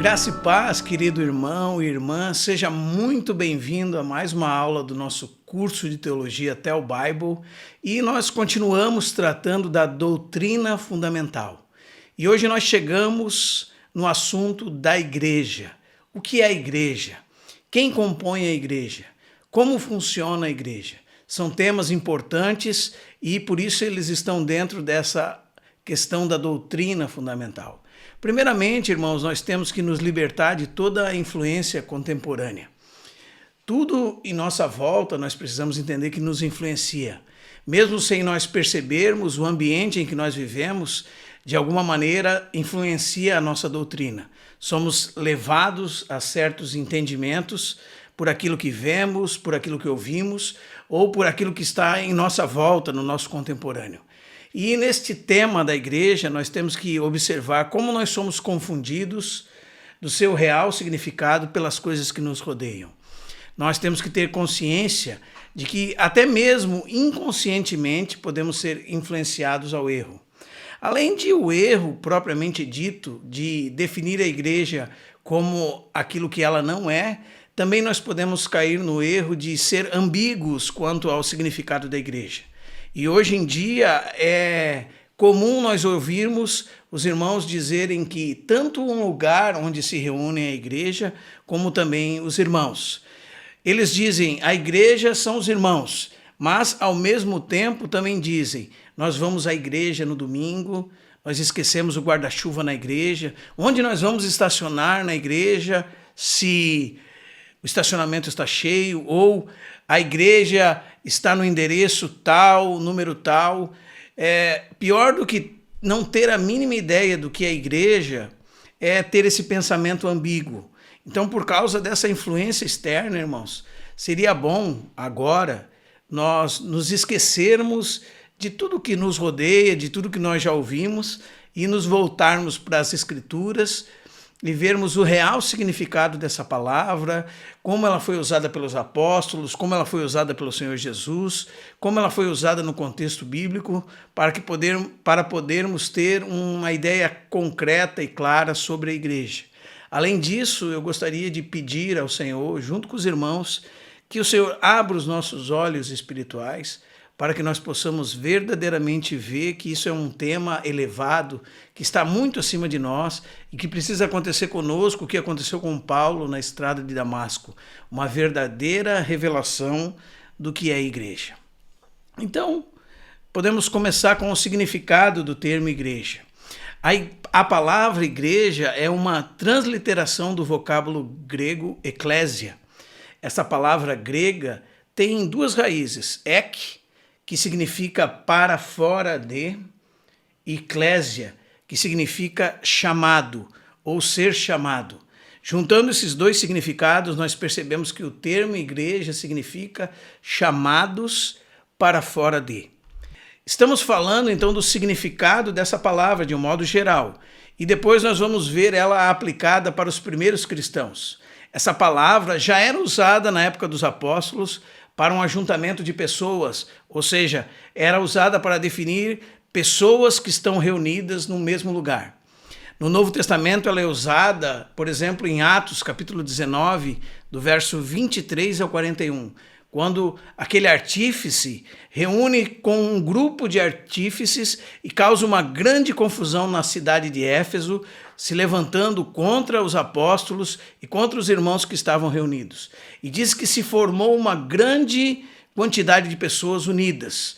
Graça e paz, querido irmão e irmã, seja muito bem-vindo a mais uma aula do nosso curso de teologia Tell Bible, e nós continuamos tratando da doutrina fundamental. E hoje nós chegamos no assunto da igreja. O que é a igreja? Quem compõe a igreja? Como funciona a igreja? São temas importantes e por isso eles estão dentro dessa questão da doutrina fundamental. Primeiramente, irmãos, nós temos que nos libertar de toda a influência contemporânea. Tudo em nossa volta nós precisamos entender que nos influencia. Mesmo sem nós percebermos, o ambiente em que nós vivemos, de alguma maneira, influencia a nossa doutrina. Somos levados a certos entendimentos por aquilo que vemos, por aquilo que ouvimos, ou por aquilo que está em nossa volta, no nosso contemporâneo. E neste tema da igreja, nós temos que observar como nós somos confundidos do seu real significado pelas coisas que nos rodeiam. Nós temos que ter consciência de que até mesmo inconscientemente podemos ser influenciados ao erro. Além de o erro propriamente dito de definir a igreja como aquilo que ela não é, também nós podemos cair no erro de ser ambíguos quanto ao significado da igreja. E hoje em dia é comum nós ouvirmos os irmãos dizerem que tanto um lugar onde se reúne a igreja, como também os irmãos. Eles dizem, a igreja são os irmãos, mas ao mesmo tempo também dizem, nós vamos à igreja no domingo, nós esquecemos o guarda-chuva na igreja, onde nós vamos estacionar na igreja se o estacionamento está cheio, ou a igreja está no endereço tal, número tal. Pior do que não ter a mínima ideia do que é a igreja é ter esse pensamento ambíguo. Então, por causa dessa influência externa, irmãos, seria bom agora nós nos esquecermos de tudo que nos rodeia, de tudo que nós já ouvimos e nos voltarmos para as Escrituras e vermos o real significado dessa palavra, como ela foi usada pelos apóstolos, como ela foi usada pelo Senhor Jesus, como ela foi usada no contexto bíblico, para podermos ter uma ideia concreta e clara sobre a igreja. Além disso, eu gostaria de pedir ao Senhor, junto com os irmãos, que o Senhor abra os nossos olhos espirituais, para que nós possamos verdadeiramente ver que isso é um tema elevado, que está muito acima de nós e que precisa acontecer conosco o que aconteceu com Paulo na estrada de Damasco, uma verdadeira revelação do que é a igreja. Então, podemos começar com o significado do termo igreja. A palavra igreja é uma transliteração do vocábulo grego eclésia. Essa palavra grega tem duas raízes, que significa para fora de, e eclésia, que significa chamado ou ser chamado. Juntando esses dois significados, nós percebemos que o termo igreja significa chamados para fora de. Estamos falando então do significado dessa palavra de um modo geral, e depois nós vamos ver ela aplicada para os primeiros cristãos. Essa palavra já era usada na época dos apóstolos para um ajuntamento de pessoas, ou seja, era usada para definir pessoas que estão reunidas no mesmo lugar. No Novo Testamento ela é usada, por exemplo, em Atos, capítulo 19, do verso 23 ao 41, quando aquele artífice reúne com um grupo de artífices e causa uma grande confusão na cidade de Éfeso, se levantando contra os apóstolos e contra os irmãos que estavam reunidos. E diz que se formou uma grande quantidade de pessoas unidas.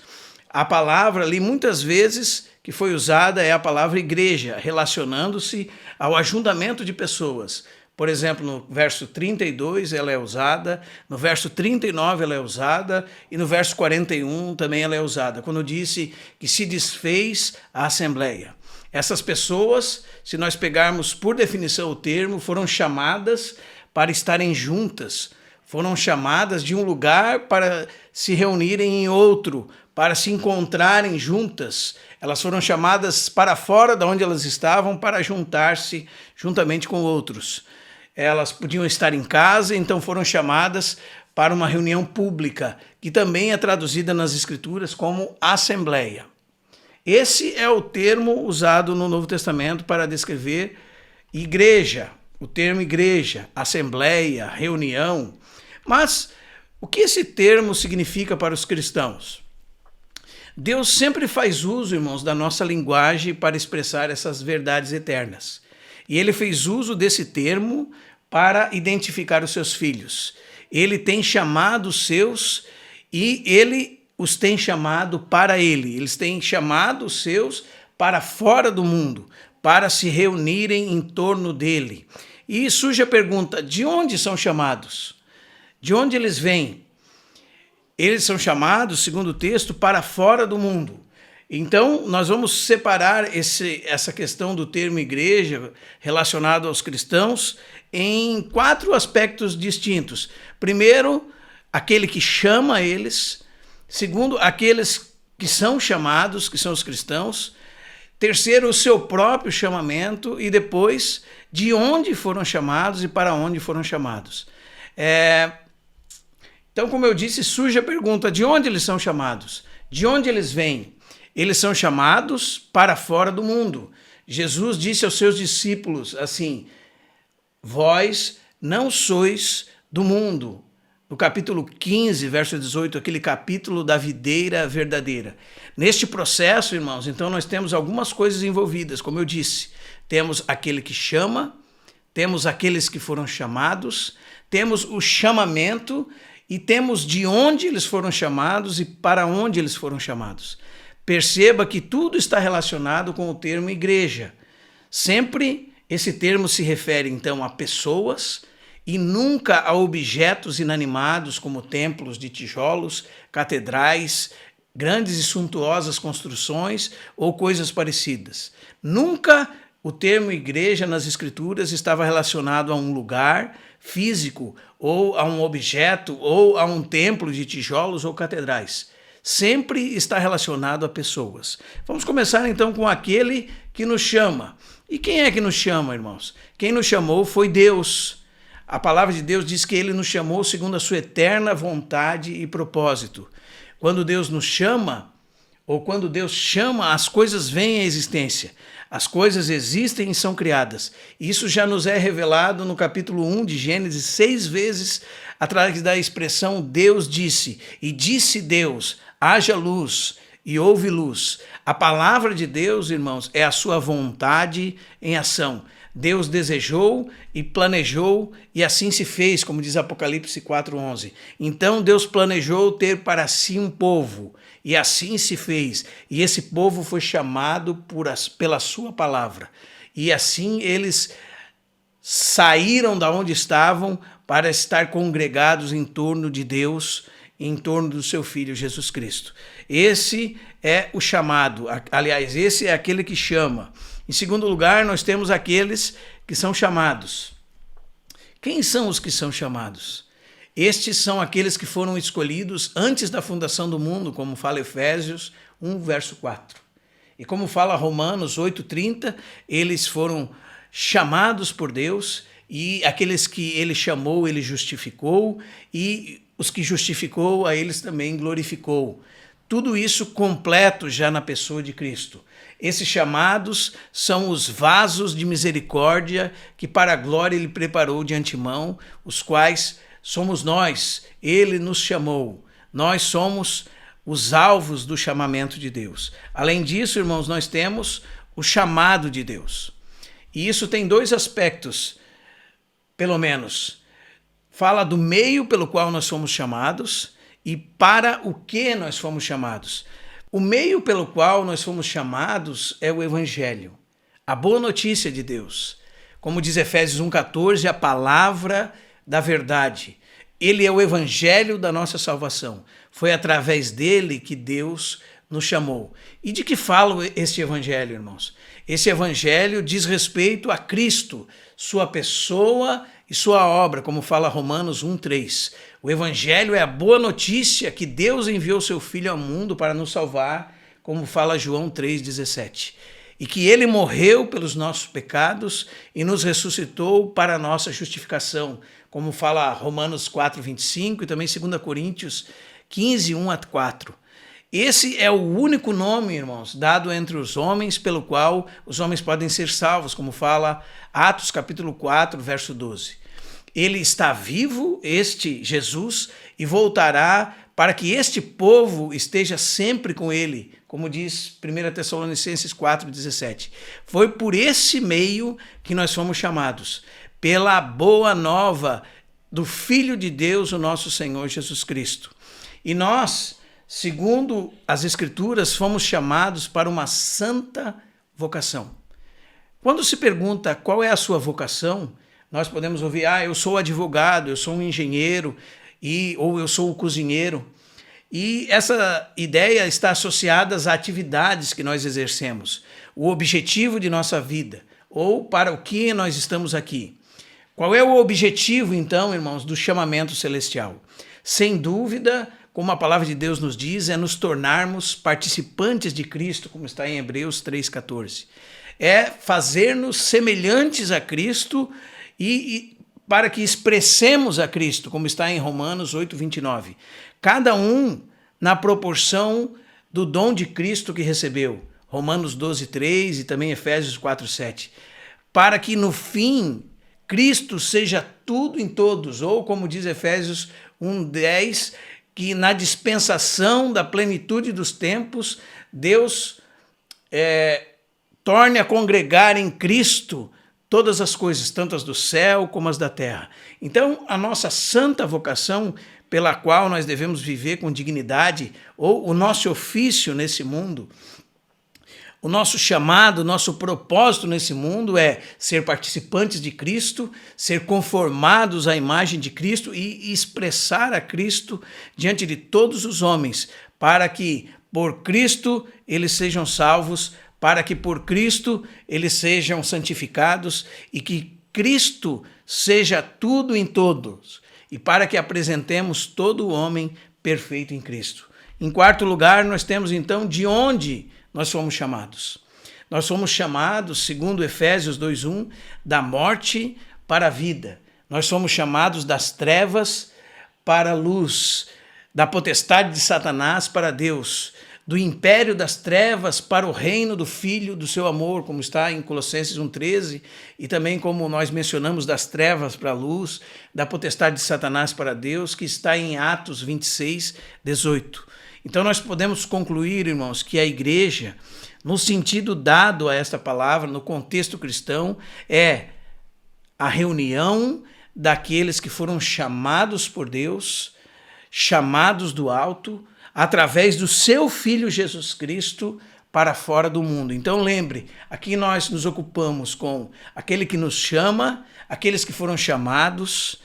A palavra ali, muitas vezes, que foi usada é a palavra igreja, relacionando-se ao ajuntamento de pessoas. Por exemplo, no verso 32 ela é usada, no verso 39 ela é usada e no verso 41 também ela é usada, quando disse que se desfez a assembleia. Essas pessoas, se nós pegarmos por definição o termo, foram chamadas para estarem juntas, foram chamadas de um lugar para se reunirem em outro, para se encontrarem juntas. Elas foram chamadas para fora de onde elas estavam para juntar-se juntamente com outros. Elas podiam estar em casa, então foram chamadas para uma reunião pública, que também é traduzida nas Escrituras como assembleia. Esse é o termo usado no Novo Testamento para descrever igreja. o termo igreja, assembleia, reunião. Mas o que esse termo significa para os cristãos? Deus sempre faz uso, irmãos, da nossa linguagem para expressar essas verdades eternas. E ele fez uso desse termo para identificar os seus filhos. Ele tem chamado os seus e ele os tem chamado para ele. Eles têm chamado os seus para fora do mundo, para se reunirem em torno dele. E surge a pergunta: de onde são chamados? De onde eles vêm? Eles são chamados, segundo o texto, para fora do mundo. Então, nós vamos separar essa questão do termo igreja relacionado aos cristãos em 4 aspectos distintos. Primeiro, aquele que chama eles. Segundo, aqueles que são chamados, que são os cristãos. Terceiro, o seu próprio chamamento. E depois, de onde foram chamados e para onde foram chamados. Então, como eu disse, surge a pergunta: de onde eles são chamados? De onde eles vêm? Eles são chamados para fora do mundo. Jesus disse aos seus discípulos assim: vós não sois do mundo. No capítulo 15, verso 18, aquele capítulo da videira verdadeira. Neste processo, irmãos, então nós temos algumas coisas envolvidas, como eu disse. Temos aquele que chama, temos aqueles que foram chamados, temos o chamamento e temos de onde eles foram chamados e para onde eles foram chamados. Perceba que tudo está relacionado com o termo igreja. Sempre esse termo se refere, então, a pessoas e nunca a objetos inanimados como templos de tijolos, catedrais, grandes e suntuosas construções ou coisas parecidas. Nunca o termo igreja nas Escrituras estava relacionado a um lugar físico ou a um objeto ou a um templo de tijolos ou catedrais. Sempre está relacionado a pessoas. Vamos começar então com aquele que nos chama. E quem é que nos chama, irmãos? Quem nos chamou foi Deus. A palavra de Deus diz que ele nos chamou segundo a sua eterna vontade e propósito. Quando Deus nos chama, ou quando Deus chama, as coisas vêm à existência. As coisas existem e são criadas. Isso já nos é revelado no capítulo 1 de Gênesis 6 vezes, através da expressão Deus disse. E disse Deus, haja luz, e houve luz. A palavra de Deus, irmãos, é a sua vontade em ação. Deus desejou e planejou e assim se fez, como diz Apocalipse 4:11. Então Deus planejou ter para si um povo e assim se fez. E esse povo foi chamado pela sua palavra. E assim eles saíram da onde estavam para estar congregados em torno de Deus, em torno do seu Filho Jesus Cristo. Esse é o chamado, aliás, esse é aquele que chama. Em segundo lugar, nós temos aqueles que são chamados. Quem são os que são chamados? Estes são aqueles que foram escolhidos antes da fundação do mundo, como fala Efésios 1, verso 4. E como fala Romanos 8:30, eles foram chamados por Deus, e aqueles que ele chamou, ele justificou, e os que justificou, a eles também glorificou. Tudo isso completo já na pessoa de Cristo. Esses chamados são os vasos de misericórdia que para a glória ele preparou de antemão, os quais somos nós. Ele nos chamou. Nós somos os alvos do chamamento de Deus. Além disso, irmãos, nós temos o chamado de Deus. E isso tem 2 aspectos, pelo menos. Fala do meio pelo qual nós fomos chamados e para o que nós fomos chamados. O meio pelo qual nós fomos chamados é o Evangelho, a boa notícia de Deus. Como diz Efésios 1,14, a palavra da verdade. Ele é o Evangelho da nossa salvação. Foi através dele que Deus nos chamou. E de que fala este Evangelho, irmãos? Esse Evangelho diz respeito a Cristo, sua pessoa e sua obra, como fala Romanos 1:3. O Evangelho é a boa notícia que Deus enviou seu Filho ao mundo para nos salvar, como fala João 3,17. E que ele morreu pelos nossos pecados e nos ressuscitou para a nossa justificação, como fala Romanos 4:25 e também 2 Coríntios 15:1-4. Esse é o único nome, irmãos, dado entre os homens pelo qual os homens podem ser salvos, como fala Atos capítulo 4, verso 12. Ele está vivo, este Jesus, e voltará para que este povo esteja sempre com ele, como diz 1 Tessalonicenses 4,17. Foi por esse meio que nós fomos chamados, pela boa nova do Filho de Deus, o nosso Senhor Jesus Cristo. E nós, segundo as Escrituras, fomos chamados para uma santa vocação. Quando se pergunta qual é a sua vocação, nós podemos ouvir, eu sou advogado, eu sou um engenheiro, ou eu sou o cozinheiro. E essa ideia está associada às atividades que nós exercemos, o objetivo de nossa vida, ou para o que nós estamos aqui. Qual é o objetivo, então, irmãos, do chamamento celestial? Sem dúvida, como a palavra de Deus nos diz, é nos tornarmos participantes de Cristo, como está em Hebreus 3,14. É fazer-nos semelhantes a Cristo e para que expressemos a Cristo, como está em Romanos 8,29. Cada um na proporção do dom de Cristo que recebeu. Romanos 12,3 e também Efésios 4,7. Para que no fim Cristo seja tudo em todos, ou como diz Efésios 1,10, que na dispensação da plenitude dos tempos, Deus torne a congregar em Cristo todas as coisas, tanto as do céu como as da terra. Então, a nossa santa vocação, pela qual nós devemos viver com dignidade, ou o nosso ofício nesse mundo, o nosso chamado, o nosso propósito nesse mundo é ser participantes de Cristo, ser conformados à imagem de Cristo e expressar a Cristo diante de todos os homens, para que por Cristo eles sejam salvos, para que por Cristo eles sejam santificados e que Cristo seja tudo em todos, e para que apresentemos todo o homem perfeito em Cristo. Em quarto lugar, nós temos então de onde nós fomos chamados. Nós fomos chamados, segundo Efésios 2:1, da morte para a vida. Nós fomos chamados das trevas para a luz, da potestade de Satanás para Deus, do império das trevas para o reino do Filho do seu amor, como está em Colossenses 1,13, e também como nós mencionamos das trevas para a luz, da potestade de Satanás para Deus, que está em Atos 26:18. Então nós podemos concluir, irmãos, que a igreja, no sentido dado a esta palavra, no contexto cristão, é a reunião daqueles que foram chamados por Deus, chamados do alto, através do seu Filho Jesus Cristo para fora do mundo. Então lembre, aqui nós nos ocupamos com aquele que nos chama, aqueles que foram chamados,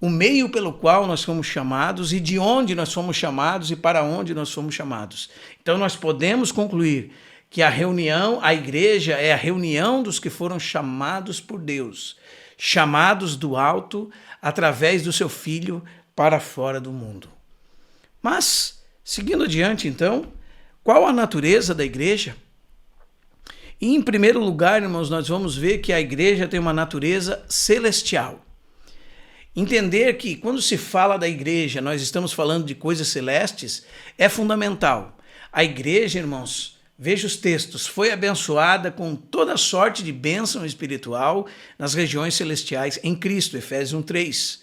o meio pelo qual nós fomos chamados e de onde nós fomos chamados e para onde nós fomos chamados. Então nós podemos concluir que a reunião, a igreja é a reunião dos que foram chamados por Deus, chamados do alto através do seu Filho para fora do mundo. Mas, seguindo adiante, então, qual a natureza da igreja? E, em primeiro lugar, irmãos, nós vamos ver que a igreja tem uma natureza celestial. Entender que, quando se fala da igreja, nós estamos falando de coisas celestes, é fundamental. A igreja, irmãos, veja os textos, foi abençoada com toda sorte de bênção espiritual nas regiões celestiais em Cristo, Efésios 1:3.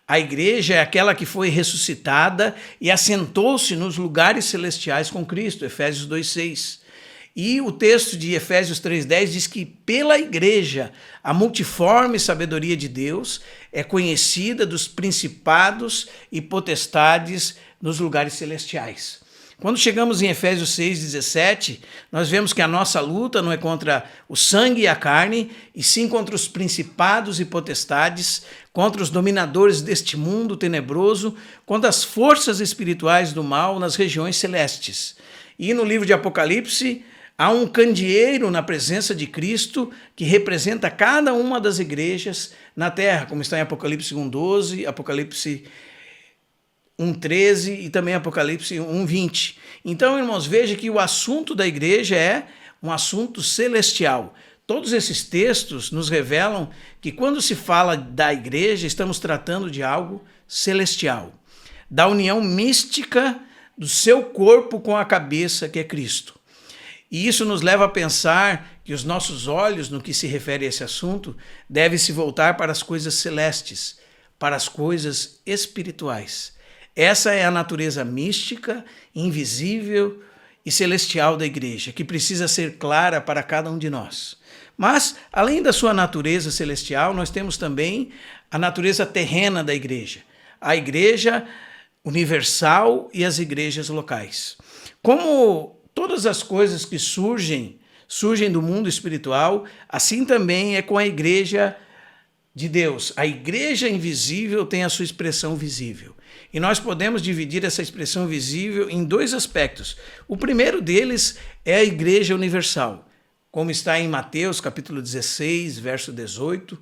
A igreja é aquela que foi ressuscitada e assentou-se nos lugares celestiais com Cristo, Efésios 2:6. E o texto de Efésios 3:10 diz que pela igreja a multiforme sabedoria de Deus é conhecida dos principados e potestades nos lugares celestiais. Quando chegamos em Efésios 6:17, nós vemos que a nossa luta não é contra o sangue e a carne, e sim contra os principados e potestades, contra os dominadores deste mundo tenebroso, contra as forças espirituais do mal nas regiões celestes. E no livro de Apocalipse, há um candeeiro na presença de Cristo que representa cada uma das igrejas na terra, como está em Apocalipse 1:12, Apocalipse 1:13 e também Apocalipse 1:20. Então, irmãos, veja que o assunto da igreja é um assunto celestial. Todos esses textos nos revelam que quando se fala da igreja, estamos tratando de algo celestial, da união mística do seu corpo com a cabeça, que é Cristo. E isso nos leva a pensar que os nossos olhos, no que se refere a esse assunto, devem se voltar para as coisas celestes, para as coisas espirituais. Essa é a natureza mística, invisível e celestial da igreja, que precisa ser clara para cada um de nós. Mas, além da sua natureza celestial, nós temos também a natureza terrena da igreja, a igreja universal e as igrejas locais. Como todas as coisas que surgem do mundo espiritual, assim também é com a igreja de Deus. A igreja invisível tem a sua expressão visível. E nós podemos dividir essa expressão visível em dois aspectos. O primeiro deles é a igreja universal, como está em Mateus capítulo 16, verso 18,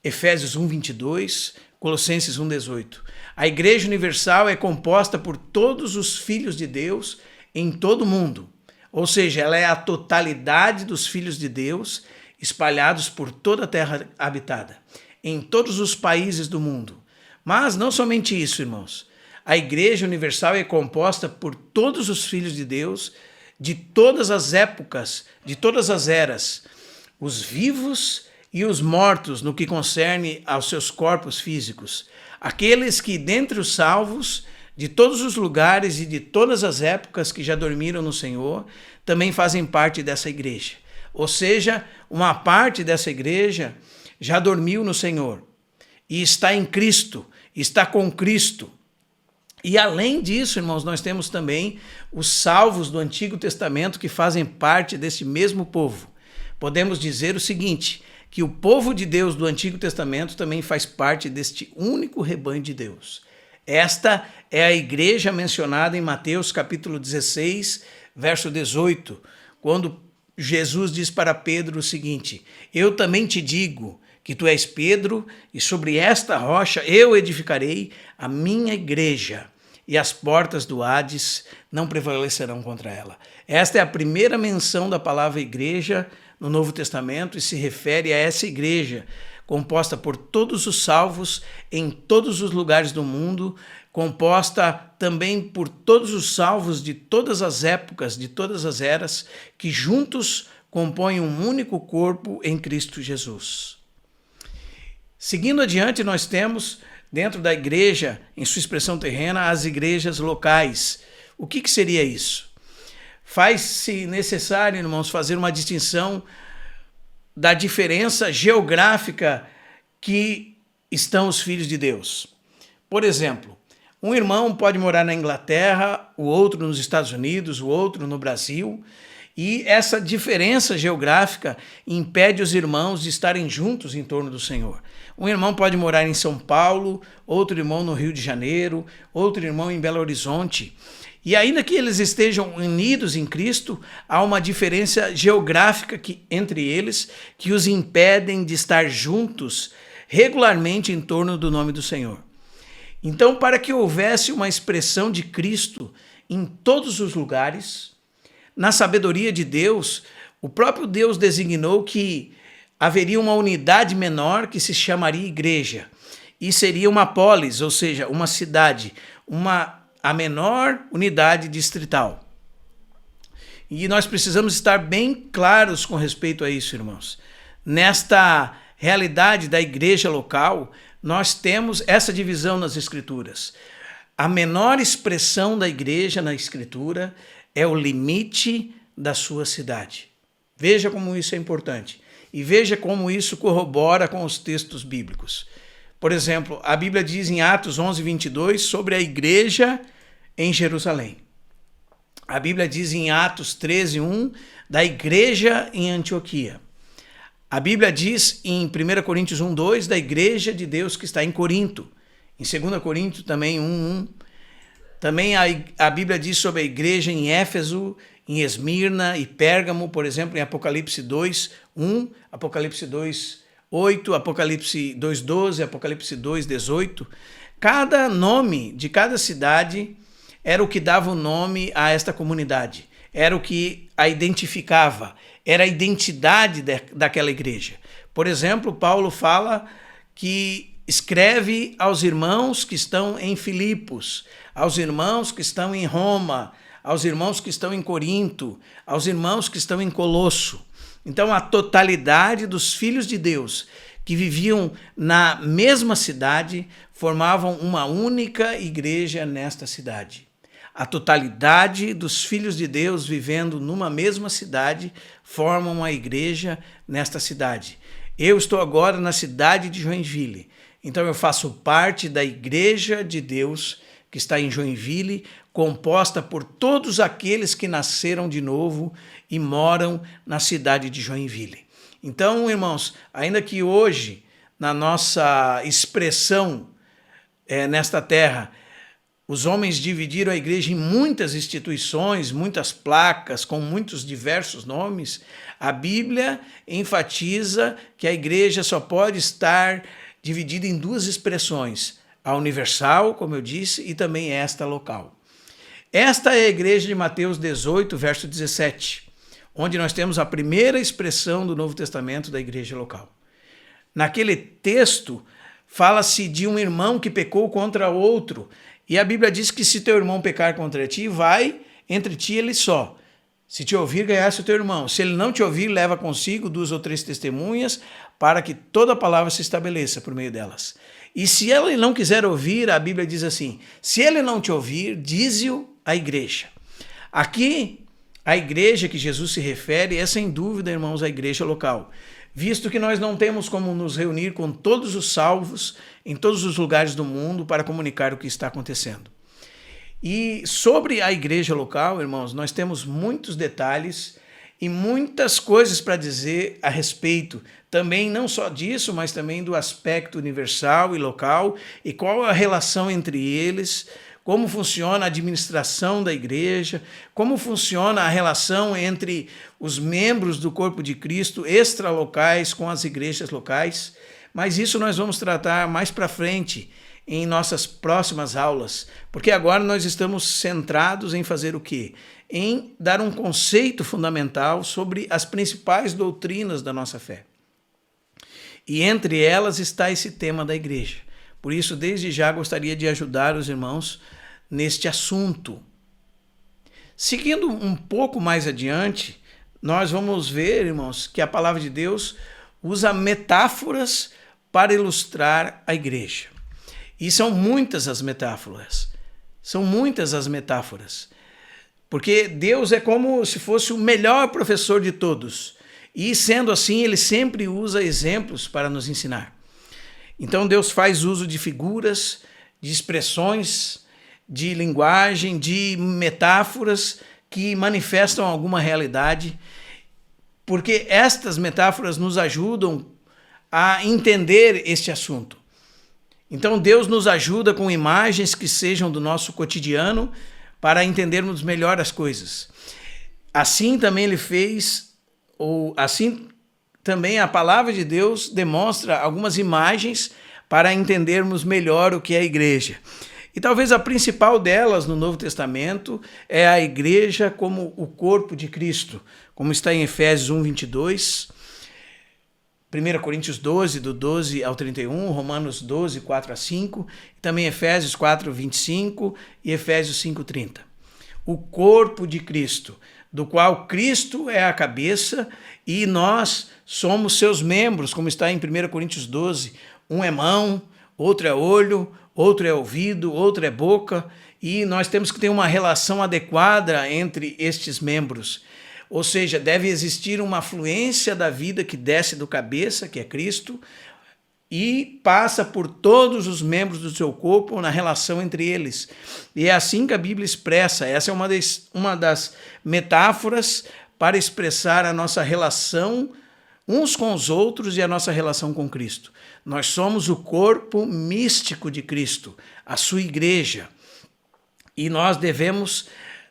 Efésios 1, 22, Colossenses 1, 18. A igreja universal é composta por todos os filhos de Deus em todo o mundo. Ou seja, ela é a totalidade dos filhos de Deus espalhados por toda a terra habitada, em todos os países do mundo. Mas não somente isso, irmãos. A igreja universal é composta por todos os filhos de Deus, de todas as épocas, de todas as eras, os vivos e os mortos no que concerne aos seus corpos físicos, aqueles que, dentre os salvos, de todos os lugares e de todas as épocas que já dormiram no Senhor, também fazem parte dessa igreja. Ou seja, uma parte dessa igreja já dormiu no Senhor e está em Cristo, está com Cristo. E além disso, irmãos, nós temos também os salvos do Antigo Testamento que fazem parte desse mesmo povo. Podemos dizer o seguinte, que o povo de Deus do Antigo Testamento também faz parte deste único rebanho de Deus. Esta é a igreja mencionada em Mateus capítulo 16, verso 18, quando Jesus diz para Pedro o seguinte: eu também te digo que tu és Pedro, e sobre esta rocha eu edificarei a minha igreja, e as portas do Hades não prevalecerão contra ela. Esta é a primeira menção da palavra igreja no Novo Testamento e se refere a essa igreja, composta por todos os salvos em todos os lugares do mundo, composta também por todos os salvos de todas as épocas, de todas as eras, que juntos compõem um único corpo em Cristo Jesus. Seguindo adiante, nós temos, dentro da igreja, em sua expressão terrena, as igrejas locais. O que seria isso? Faz-se necessário, irmãos, fazer uma distinção da diferença geográfica que estão os filhos de Deus. Por exemplo, um irmão pode morar na Inglaterra, o outro nos Estados Unidos, o outro no Brasil, e essa diferença geográfica impede os irmãos de estarem juntos em torno do Senhor. Um irmão pode morar em São Paulo, outro irmão no Rio de Janeiro, outro irmão em Belo Horizonte. E ainda que eles estejam unidos em Cristo, há uma diferença geográfica entre eles que os impedem de estar juntos regularmente em torno do nome do Senhor. Então, para que houvesse uma expressão de Cristo em todos os lugares, na sabedoria de Deus, o próprio Deus designou que haveria uma unidade menor que se chamaria igreja, e seria uma polis, ou seja, uma cidade, a menor unidade distrital. E nós precisamos estar bem claros com respeito a isso, irmãos. Nesta realidade da igreja local, nós temos essa divisão nas Escrituras. A menor expressão da igreja na Escritura é o limite da sua cidade. Veja como isso é importante. E veja como isso corrobora com os textos bíblicos. Por exemplo, a Bíblia diz em Atos 11, 22 sobre a igreja em Jerusalém. A Bíblia diz em Atos 13, 1 da igreja em Antioquia. A Bíblia diz em 1 Coríntios 1, 2 da igreja de Deus que está em Corinto. Em 2 Coríntios também 1, 1. Também a Bíblia diz sobre a igreja em Éfeso, em Esmirna e Pérgamo, por exemplo, em Apocalipse 2, 1, Apocalipse 2, 8, Apocalipse 2, 12, Apocalipse 2, 18. Cada nome de cada cidade era o que dava o nome a esta comunidade, era o que a identificava, era a identidade daquela igreja. Por exemplo, Paulo fala que escreve aos irmãos que estão em Filipos, aos irmãos que estão em Roma, aos irmãos que estão em Corinto, aos irmãos que estão em Colosso. Então, a totalidade dos filhos de Deus que viviam na mesma cidade formavam uma única igreja nesta cidade. A totalidade dos filhos de Deus vivendo numa mesma cidade formam uma igreja nesta cidade. Eu estou agora na cidade de Joinville, então eu faço parte da Igreja de Deus que está em Joinville, composta por todos aqueles que nasceram de novo e moram na cidade de Joinville. Então, irmãos, ainda que hoje, na nossa expressão nesta terra, os homens dividiram a igreja em muitas instituições, muitas placas, com muitos diversos nomes, a Bíblia enfatiza que a igreja só pode estar dividida em duas expressões, a universal, como eu disse, e também esta local. Esta é a igreja de Mateus 18, verso 17, onde nós temos a primeira expressão do Novo Testamento da igreja local. Naquele texto, fala-se de um irmão que pecou contra outro, e a Bíblia diz que se teu irmão pecar contra ti, vai entre ti ele só. Se te ouvir, ganhasse o teu irmão. Se ele não te ouvir, leva consigo 2 ou 3 testemunhas, para que toda a palavra se estabeleça por meio delas. E se ele não quiser ouvir, a Bíblia diz assim, se ele não te ouvir, dize-o à igreja. Aqui, a igreja que Jesus se refere é, sem dúvida, irmãos, a igreja local. Visto que nós não temos como nos reunir com todos os salvos em todos os lugares do mundo para comunicar o que está acontecendo. E sobre a igreja local, irmãos, nós temos muitos detalhes e muitas coisas para dizer a respeito, também não só disso, mas também do aspecto universal e local e qual a relação entre eles, como funciona a administração da igreja, como funciona a relação entre os membros do corpo de Cristo extralocais com as igrejas locais, mas isso nós vamos tratar mais para frente em nossas próximas aulas, porque agora nós estamos centrados em fazer o quê? Em dar um conceito fundamental sobre as principais doutrinas da nossa fé. E entre elas está esse tema da igreja. Por isso, desde já, gostaria de ajudar os irmãos neste assunto. Seguindo um pouco mais adiante, nós vamos ver, irmãos, que a palavra de Deus usa metáforas para ilustrar a igreja. E são muitas as metáforas. São muitas as metáforas. Porque Deus é como se fosse o melhor professor de todos. E sendo assim, ele sempre usa exemplos para nos ensinar. Então Deus faz uso de figuras, de expressões, de linguagem, de metáforas que manifestam alguma realidade, porque estas metáforas nos ajudam a entender este assunto. Então Deus nos ajuda com imagens que sejam do nosso cotidiano para entendermos melhor as coisas. Assim também ele fez, ou assim também a palavra de Deus demonstra algumas imagens para entendermos melhor o que é a igreja. E talvez a principal delas no Novo Testamento é a igreja como o corpo de Cristo, como está em Efésios 1, 22, 1 Coríntios 12, do 12 ao 31, Romanos 12, 4 a 5, e também Efésios 4, 25 e Efésios 5, 30. O corpo de Cristo, do qual Cristo é a cabeça e nós somos seus membros, como está em 1 Coríntios 12, um é mão, outro é olho, outro é ouvido, outro é boca, e nós temos que ter uma relação adequada entre estes membros. Ou seja, deve existir uma fluência da vida que desce do cabeça, que é Cristo, e passa por todos os membros do seu corpo na relação entre eles. E é assim que a Bíblia expressa. Essa é uma das metáforas para expressar a nossa relação uns com os outros e a nossa relação com Cristo. Nós somos o corpo místico de Cristo, a sua igreja, e nós devemos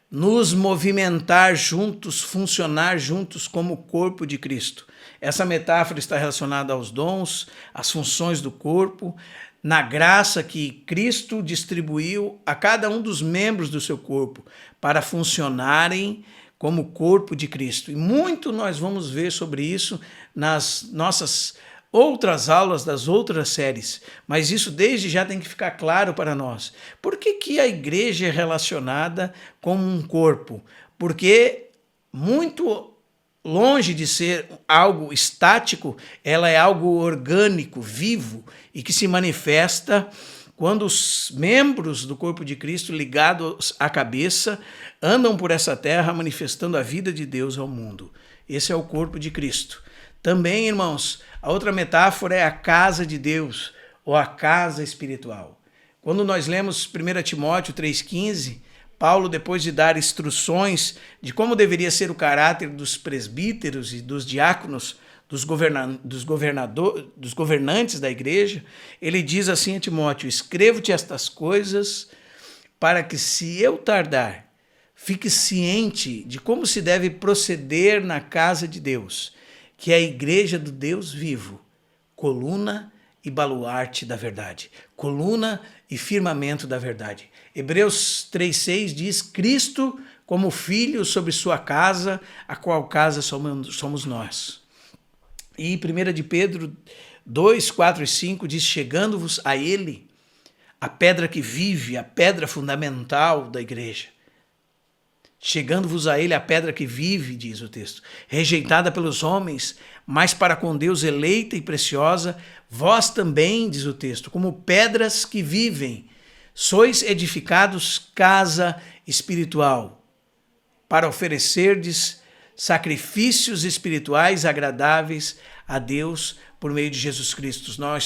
nos movimentar juntos, funcionar juntos como corpo de Cristo. Essa metáfora está relacionada aos dons, às funções do corpo, na graça que Cristo distribuiu a cada um dos membros do seu corpo para funcionarem como corpo de Cristo. E muito nós vamos ver sobre isso nas nossas outras aulas das outras séries, mas isso desde já tem que ficar claro para nós. Por que a igreja é relacionada como um corpo? Porque muito longe de ser algo estático, ela é algo orgânico, vivo e que se manifesta quando os membros do corpo de Cristo, ligados à cabeça, andam por essa terra manifestando a vida de Deus ao mundo. Esse é o corpo de Cristo. Também, irmãos, a outra metáfora é a casa de Deus, ou a casa espiritual. Quando nós lemos 1 Timóteo 3,15, Paulo, depois de dar instruções de como deveria ser o caráter dos presbíteros e dos diáconos, dos governantes da igreja, ele diz assim a Timóteo: escrevo-te estas coisas para que, se eu tardar, fique ciente de como se deve proceder na casa de Deus, que é a igreja do Deus vivo, coluna e baluarte da verdade, coluna e firmamento da verdade. Hebreus 3,6 diz: Cristo como filho sobre sua casa, a qual casa somos nós. E 1 de Pedro 2, 4 e 5 diz: chegando-vos a ele, a pedra que vive, a pedra fundamental da igreja. Chegando-vos a ele a pedra que vive, diz o texto, rejeitada pelos homens, mas para com Deus eleita e preciosa, vós também, diz o texto, como pedras que vivem, sois edificados casa espiritual, para oferecerdes sacrifícios espirituais agradáveis a Deus por meio de Jesus Cristo. Nós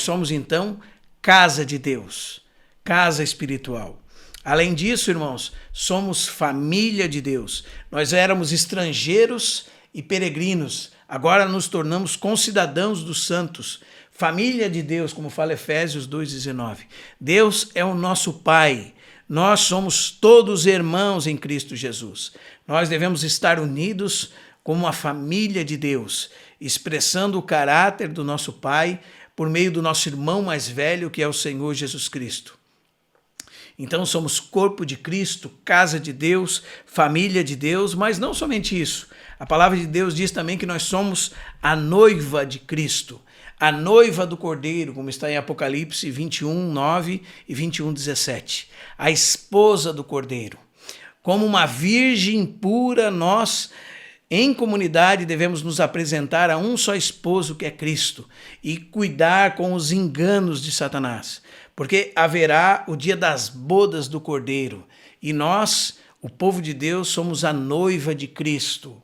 somos então casa de Deus, casa espiritual. Além disso, irmãos, somos família de Deus. Nós éramos estrangeiros e peregrinos, agora nos tornamos concidadãos dos santos, família de Deus, como fala Efésios 2,19. Deus é o nosso Pai, nós somos todos irmãos em Cristo Jesus. Nós devemos estar unidos como a família de Deus, expressando o caráter do nosso Pai por meio do nosso irmão mais velho, que é o Senhor Jesus Cristo. Então somos corpo de Cristo, casa de Deus, família de Deus, mas não somente isso. A palavra de Deus diz também que nós somos a noiva de Cristo, a noiva do Cordeiro, como está em Apocalipse 21, 9 e 21, 17. A esposa do Cordeiro. Como uma virgem pura, nós, em comunidade, devemos nos apresentar a um só esposo, que é Cristo, e cuidar com os enganos de Satanás. Porque haverá o dia das bodas do Cordeiro, e nós, o povo de Deus, somos a noiva de Cristo.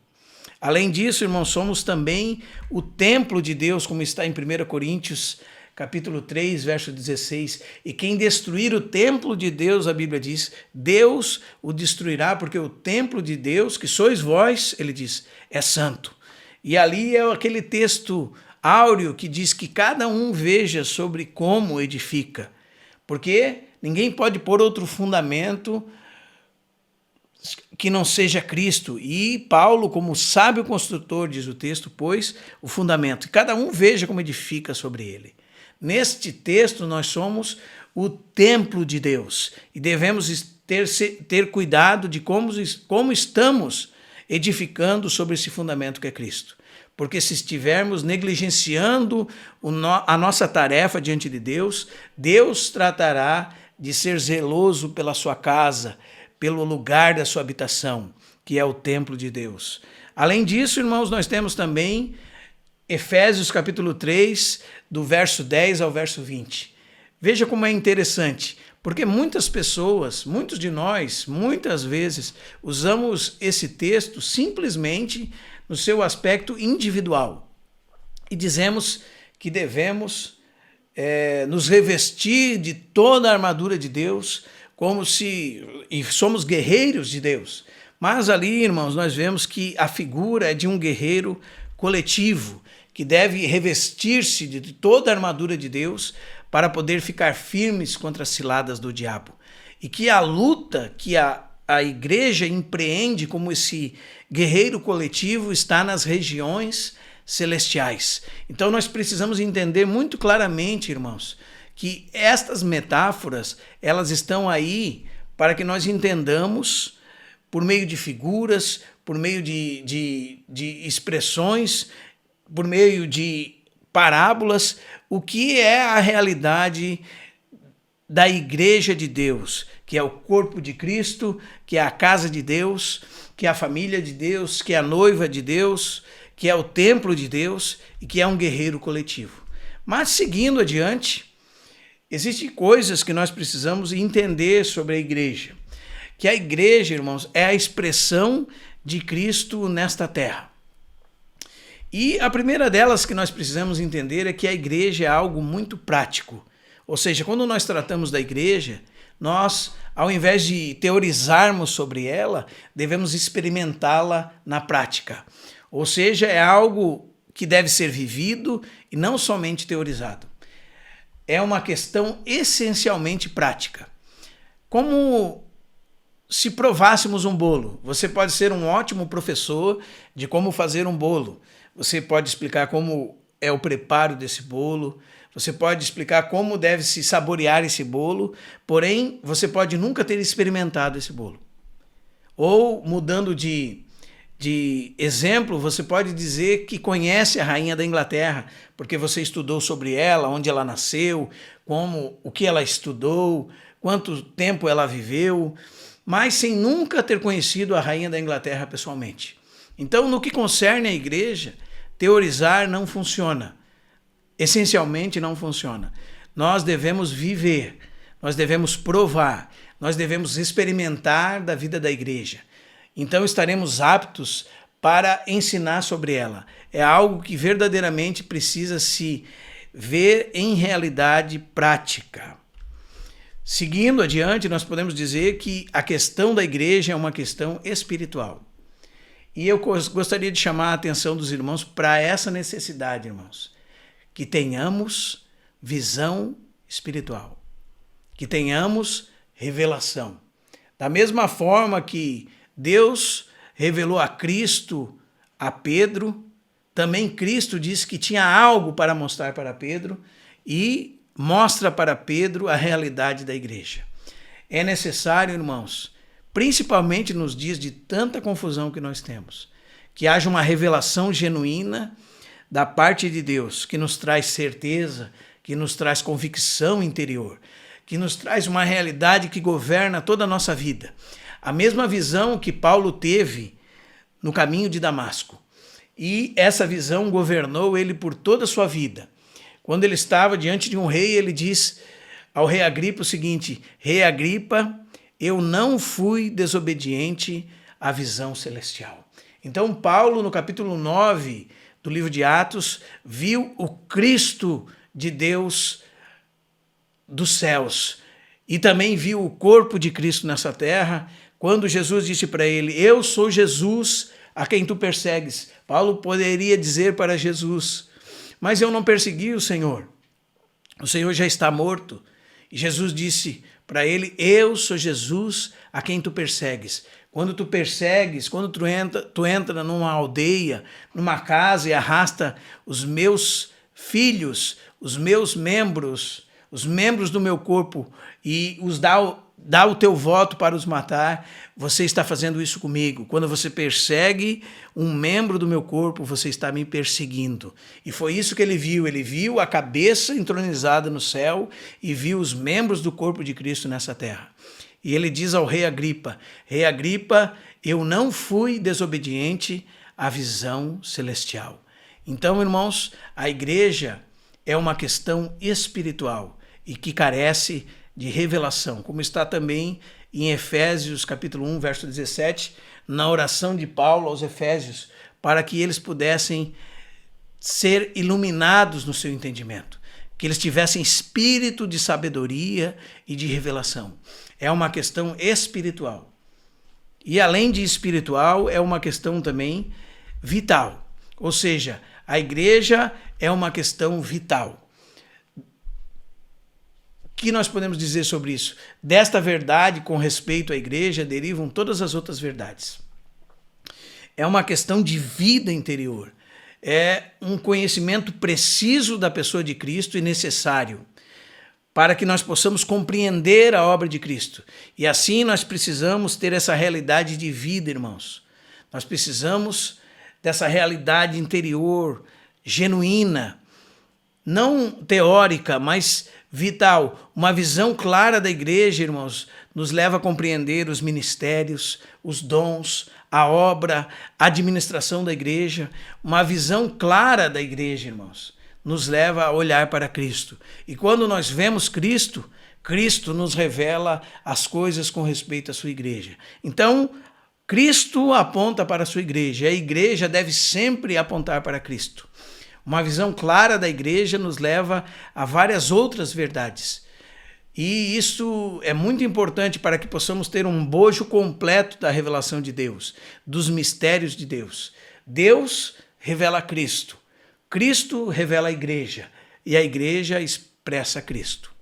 Além disso, irmãos, somos também o templo de Deus, como está em 1 Coríntios, capítulo 3, verso 16. E quem destruir o templo de Deus, a Bíblia diz, Deus o destruirá, porque o templo de Deus, que sois vós, ele diz, é santo. E ali é aquele texto áureo que diz que cada um veja sobre como edifica. Porque ninguém pode pôr outro fundamento que não seja Cristo. E Paulo, como sábio construtor, diz o texto, pôs o fundamento. E cada um veja como edifica sobre ele. Neste texto, nós somos o templo de Deus. E devemos ter cuidado de como estamos edificando sobre esse fundamento que é Cristo. Porque se estivermos negligenciando a nossa tarefa diante de Deus, Deus tratará de ser zeloso pela sua casa, pelo lugar da sua habitação, que é o templo de Deus. Além disso, irmãos, nós temos também Efésios capítulo 3, do verso 10 ao verso 20. Veja como é interessante, porque muitas pessoas, muitos de nós, muitas vezes, usamos esse texto simplesmente no seu aspecto individual. E dizemos que devemos nos revestir de toda a armadura de Deus, e somos guerreiros de Deus. Mas ali, irmãos, nós vemos que a figura é de um guerreiro coletivo, que deve revestir-se de toda a armadura de Deus para poder ficar firmes contra as ciladas do diabo. E que a luta que a igreja empreende como esse guerreiro coletivo está nas regiões celestiais. Então nós precisamos entender muito claramente, irmãos, que estas metáforas, elas estão aí para que nós entendamos, por meio de figuras, por meio de expressões, por meio de parábolas, o que é a realidade da igreja de Deus, que é o corpo de Cristo, que é a casa de Deus, que é a família de Deus, que é a noiva de Deus, que é o templo de Deus e que é um guerreiro coletivo. Mas seguindo adiante, existem coisas que nós precisamos entender sobre a igreja. Que a igreja, irmãos, é a expressão de Cristo nesta terra. E a primeira delas que nós precisamos entender é que a igreja é algo muito prático. Ou seja, quando nós tratamos da igreja, nós, ao invés de teorizarmos sobre ela, devemos experimentá-la na prática. Ou seja, é algo que deve ser vivido e não somente teorizado. É uma questão essencialmente prática. Como se provássemos um bolo. Você pode ser um ótimo professor de como fazer um bolo. Você pode explicar como é o preparo desse bolo. Você pode explicar como deve se saborear esse bolo. Porém, você pode nunca ter experimentado esse bolo. Ou, mudando de exemplo, você pode dizer que conhece a rainha da Inglaterra, porque você estudou sobre ela, onde ela nasceu, o que ela estudou, quanto tempo ela viveu, mas sem nunca ter conhecido a rainha da Inglaterra pessoalmente. Então, no que concerne à igreja, teorizar não funciona. Essencialmente não funciona. Nós devemos viver, nós devemos provar, nós devemos experimentar da vida da igreja. Então estaremos aptos para ensinar sobre ela. É algo que verdadeiramente precisa se ver em realidade prática. Seguindo adiante, nós podemos dizer que a questão da igreja é uma questão espiritual. E eu gostaria de chamar a atenção dos irmãos para essa necessidade, irmãos. Que tenhamos visão espiritual. Que tenhamos revelação. Da mesma forma que Deus revelou a Cristo a Pedro, também Cristo disse que tinha algo para mostrar para Pedro e mostra para Pedro a realidade da igreja. É necessário, irmãos, principalmente nos dias de tanta confusão que nós temos, que haja uma revelação genuína da parte de Deus, que nos traz certeza, que nos traz convicção interior, que nos traz uma realidade que governa toda a nossa vida. A mesma visão que Paulo teve no caminho de Damasco. E essa visão governou ele por toda a sua vida. Quando ele estava diante de um rei, ele diz ao rei Agripa o seguinte: Rei Agripa, eu não fui desobediente à visão celestial. Então Paulo, no capítulo 9 do livro de Atos, viu o Cristo de Deus dos céus e também viu o corpo de Cristo nessa terra, quando Jesus disse para ele: eu sou Jesus a quem tu persegues. Paulo poderia dizer para Jesus: mas eu não persegui o Senhor já está morto. E Jesus disse para ele: eu sou Jesus a quem tu persegues. Quando tu persegues, quando tu entra numa aldeia, numa casa e arrasta os meus filhos, os meus membros, os membros do meu corpo e os dá o teu voto para os matar, você está fazendo isso comigo. Quando você persegue um membro do meu corpo, você está me perseguindo. E foi isso que ele viu a cabeça entronizada no céu e viu os membros do corpo de Cristo nessa terra. E ele diz ao rei Agripa: Rei Agripa, eu não fui desobediente à visão celestial. Então, irmãos, a igreja é uma questão espiritual e que carece de revelação, como está também em Efésios capítulo 1, verso 17, na oração de Paulo aos Efésios, para que eles pudessem ser iluminados no seu entendimento, que eles tivessem espírito de sabedoria e de revelação. É uma questão espiritual. E além de espiritual, é uma questão também vital. Ou seja, a igreja é uma questão vital. O que nós podemos dizer sobre isso? Desta verdade, com respeito à igreja, derivam todas as outras verdades. É uma questão de vida interior. É um conhecimento preciso da pessoa de Cristo e necessário para que nós possamos compreender a obra de Cristo. E assim nós precisamos ter essa realidade de vida, irmãos. Nós precisamos dessa realidade interior, genuína, não teórica, mas vital. Uma visão clara da igreja, irmãos, nos leva a compreender os ministérios, os dons, a obra, a administração da igreja. Uma visão clara da igreja, irmãos, nos leva a olhar para Cristo. E quando nós vemos Cristo, Cristo nos revela as coisas com respeito à sua igreja. Então, Cristo aponta para a sua igreja, a igreja deve sempre apontar para Cristo. Uma visão clara da igreja nos leva a várias outras verdades. E isso é muito importante para que possamos ter um bojo completo da revelação de Deus, dos mistérios de Deus. Deus revela Cristo, Cristo revela a igreja e a igreja expressa Cristo.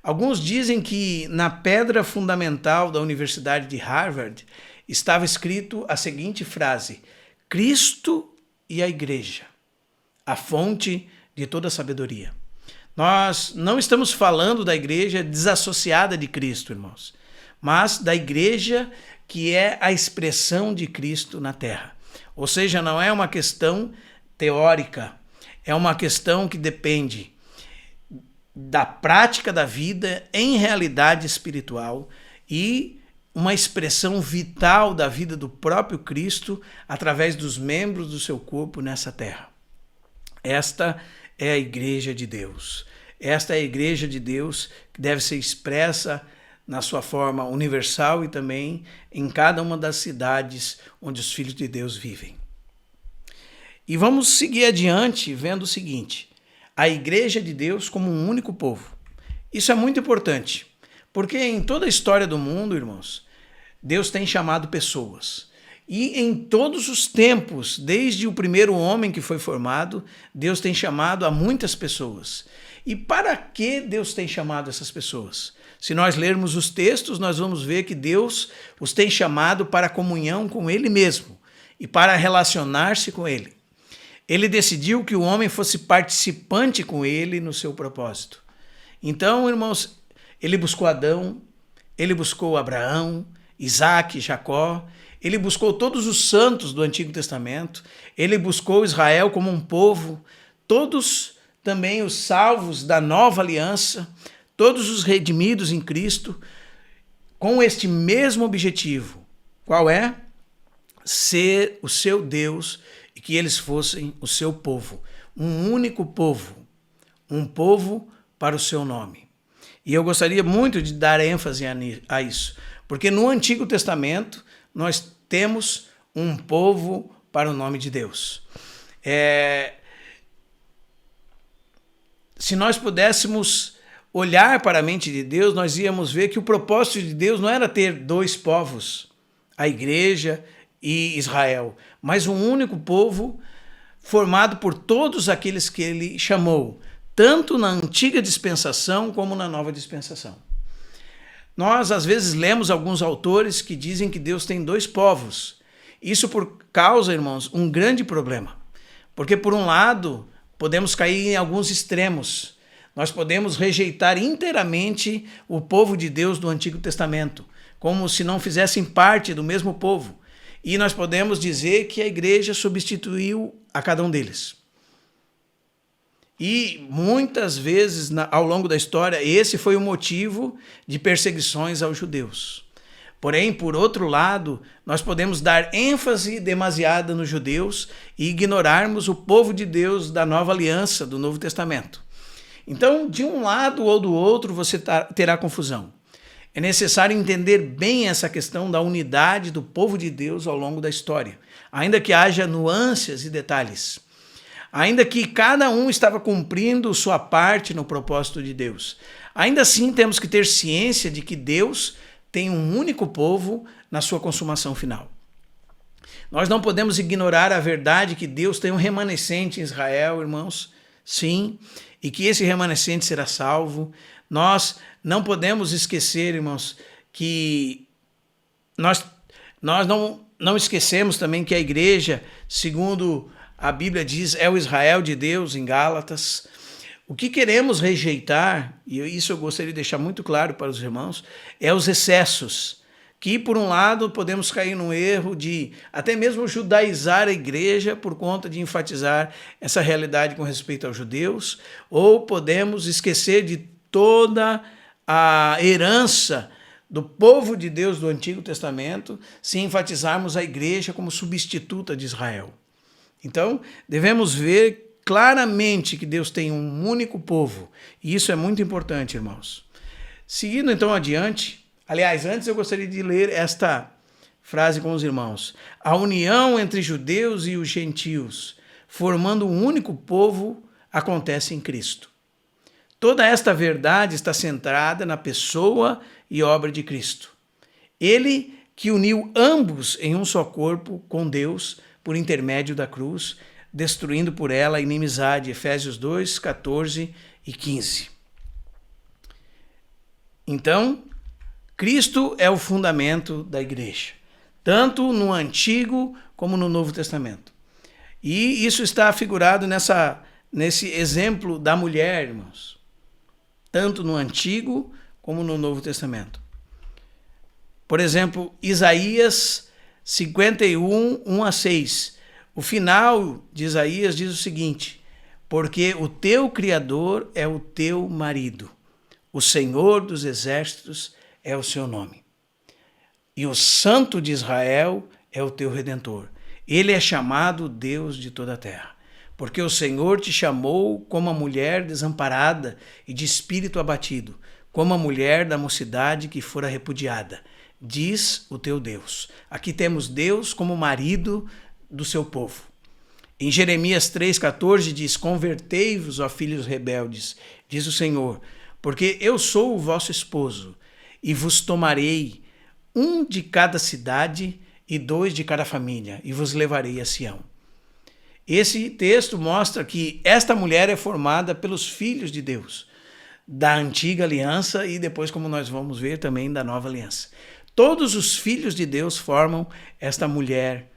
Alguns dizem que na pedra fundamental da Universidade de Harvard estava escrito a seguinte frase: Cristo e a igreja, a fonte de toda sabedoria. Nós não estamos falando da igreja desassociada de Cristo, irmãos, mas da igreja que é a expressão de Cristo na terra. Ou seja, não é uma questão teórica, é uma questão que depende da prática da vida em realidade espiritual e uma expressão vital da vida do próprio Cristo através dos membros do seu corpo nessa terra. Esta é a igreja de Deus. Esta é a igreja de Deus que deve ser expressa na sua forma universal e também em cada uma das cidades onde os filhos de Deus vivem. E vamos seguir adiante vendo o seguinte: a igreja de Deus como um único povo. Isso é muito importante, porque em toda a história do mundo, irmãos, Deus tem chamado pessoas. E em todos os tempos, desde o primeiro homem que foi formado, Deus tem chamado a muitas pessoas. E para que Deus tem chamado essas pessoas? Se nós lermos os textos, nós vamos ver que Deus os tem chamado para a comunhão com Ele mesmo e para relacionar-se com Ele. Ele decidiu que o homem fosse participante com Ele no seu propósito. Então, irmãos, Ele buscou Adão, Ele buscou Abraão, Isaac, Jacó, Ele buscou todos os santos do Antigo Testamento, Ele buscou Israel como um povo, todos também os salvos da nova aliança, todos os redimidos em Cristo, com este mesmo objetivo. Qual é? Ser o seu Deus e que eles fossem o seu povo, um único povo, um povo para o seu nome. E eu gostaria muito de dar ênfase a isso, porque no Antigo Testamento nós temos um povo para o nome de Deus. Se nós pudéssemos olhar para a mente de Deus, nós íamos ver que o propósito de Deus não era ter dois povos, a igreja e Israel, mas um único povo formado por todos aqueles que Ele chamou, tanto na antiga dispensação como na nova dispensação. Nós, às vezes, lemos alguns autores que dizem que Deus tem dois povos. Isso por causa, irmãos, um grande problema. Porque, por um lado, podemos cair em alguns extremos. Nós podemos rejeitar inteiramente o povo de Deus do Antigo Testamento, como se não fizessem parte do mesmo povo. E nós podemos dizer que a igreja substituiu a cada um deles. E muitas vezes ao longo da história, esse foi o motivo de perseguições aos judeus. Porém, por outro lado, nós podemos dar ênfase demasiada nos judeus e ignorarmos o povo de Deus da nova aliança, do Novo Testamento. Então, de um lado ou do outro, você terá confusão. É necessário entender bem essa questão da unidade do povo de Deus ao longo da história, ainda que haja nuances e detalhes. Ainda que cada um estava cumprindo sua parte no propósito de Deus. Ainda assim, temos que ter ciência de que Deus tem um único povo na sua consumação final. Nós não podemos ignorar a verdade que Deus tem um remanescente em Israel, irmãos. Sim, e que esse remanescente será salvo. Nós não podemos esquecer, irmãos, que nós não esquecemos também que a igreja, segundo a Bíblia diz, é o Israel de Deus em Gálatas. O que queremos rejeitar, e isso eu gostaria de deixar muito claro para os irmãos, é os excessos que, por um lado, podemos cair no erro de até mesmo judaizar a igreja por conta de enfatizar essa realidade com respeito aos judeus, ou podemos esquecer de toda a herança do povo de Deus do Antigo Testamento se enfatizarmos a igreja como substituta de Israel. Então, devemos ver claramente que Deus tem um único povo, e isso é muito importante, irmãos. Seguindo então adiante, aliás, antes eu gostaria de ler esta frase com os irmãos. A união entre judeus e os gentios, formando um único povo, acontece em Cristo. Toda esta verdade está centrada na pessoa e obra de Cristo. Ele que uniu ambos em um só corpo com Deus por intermédio da cruz, destruindo por ela a inimizade. Efésios 2, 14 e 15. Então, Cristo é o fundamento da igreja, tanto no Antigo como no Novo Testamento. E isso está figurado nesse exemplo da mulher, irmãos, tanto no Antigo como no Novo Testamento. Por exemplo, Isaías 51, 1 a 6. O final de Isaías diz o seguinte: porque o teu Criador é o teu marido, o Senhor dos exércitos é o seu nome, e o Santo de Israel é o teu Redentor. Ele é chamado Deus de toda a terra, porque o Senhor te chamou como a mulher desamparada e de espírito abatido, como a mulher da mocidade que fora repudiada, diz o teu Deus. Aqui temos Deus como marido do seu povo. Em Jeremias 3,14 diz: convertei-vos, ó filhos rebeldes, diz o Senhor, porque eu sou o vosso esposo, e vos tomarei um de cada cidade e 2 de cada família, e vos levarei a Sião. Esse texto mostra que esta mulher é formada pelos filhos de Deus, da antiga aliança e depois, como nós vamos ver, também da nova aliança. Todos os filhos de Deus formam esta mulher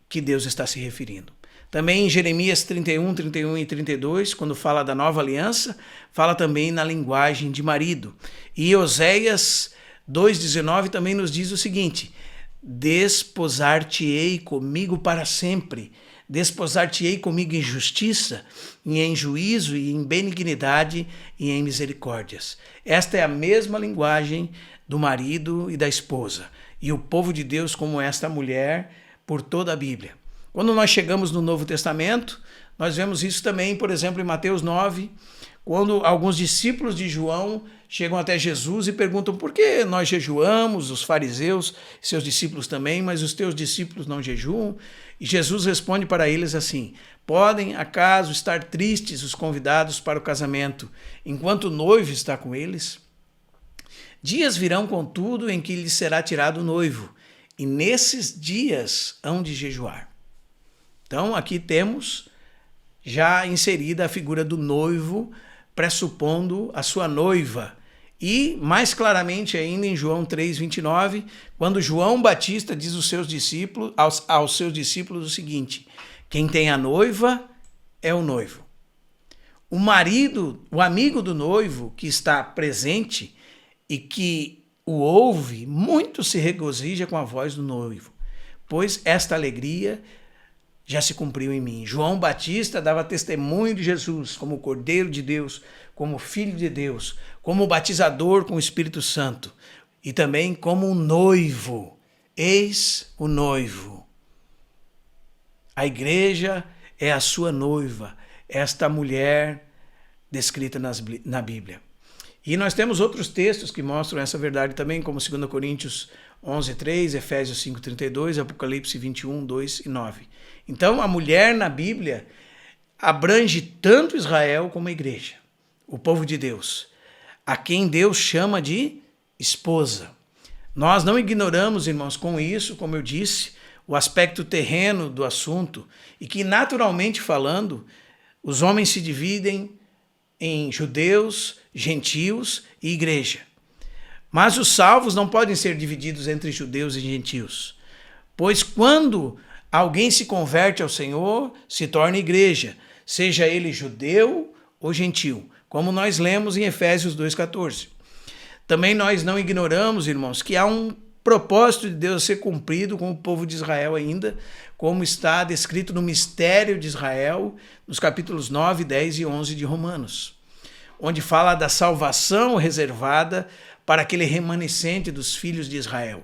que Deus está se referindo. Também em Jeremias 31, 31 e 32, quando fala da nova aliança, fala também na linguagem de marido. E Oséias 2,19 também nos diz o seguinte: desposar-te-ei comigo para sempre, desposar-te-ei comigo em justiça, e em juízo, e em benignidade, e em misericórdias. Esta é a mesma linguagem do marido e da esposa, e o povo de Deus como esta mulher por toda a Bíblia. Quando nós chegamos no Novo Testamento, nós vemos isso também, por exemplo, em Mateus 9, quando alguns discípulos de João chegam até Jesus e perguntam: por que nós jejuamos, os fariseus, seus discípulos também, mas os teus discípulos não jejuam? E Jesus responde para eles assim: podem acaso estar tristes os convidados para o casamento, enquanto o noivo está com eles? Dias virão, contudo, em que lhes será tirado o noivo, e nesses dias hão de jejuar. Então, aqui temos já inserida a figura do noivo, pressupondo a sua noiva. E, mais claramente ainda, em João 3,29, quando João Batista diz aos seus discípulos o seguinte: quem tem a noiva é o noivo. O marido, o amigo do noivo que está presente e que o ouve, muito se regozija com a voz do noivo, pois esta alegria já se cumpriu em mim. João Batista dava testemunho de Jesus como Cordeiro de Deus, como Filho de Deus, como batizador com o Espírito Santo e também como um noivo. Eis o noivo. A igreja é a sua noiva, esta mulher descrita na Bíblia. E nós temos outros textos que mostram essa verdade também, como 2 Coríntios 11:3, Efésios 5:32, Apocalipse 21, 2 e 9. Então, a mulher na Bíblia abrange tanto Israel como a igreja, o povo de Deus, a quem Deus chama de esposa. Nós não ignoramos, irmãos, com isso, como eu disse, o aspecto terreno do assunto e que, naturalmente falando, os homens se dividem em judeus, gentios e igreja. Mas os salvos não podem ser divididos entre judeus e gentios, pois quando alguém se converte ao Senhor, se torna igreja, seja ele judeu ou gentil, como nós lemos em Efésios 2,14. Também nós não ignoramos, irmãos, que há um propósito de Deus a ser cumprido com o povo de Israel ainda, como está descrito no mistério de Israel, nos capítulos 9, 10 e 11 de Romanos, onde fala da salvação reservada para aquele remanescente dos filhos de Israel,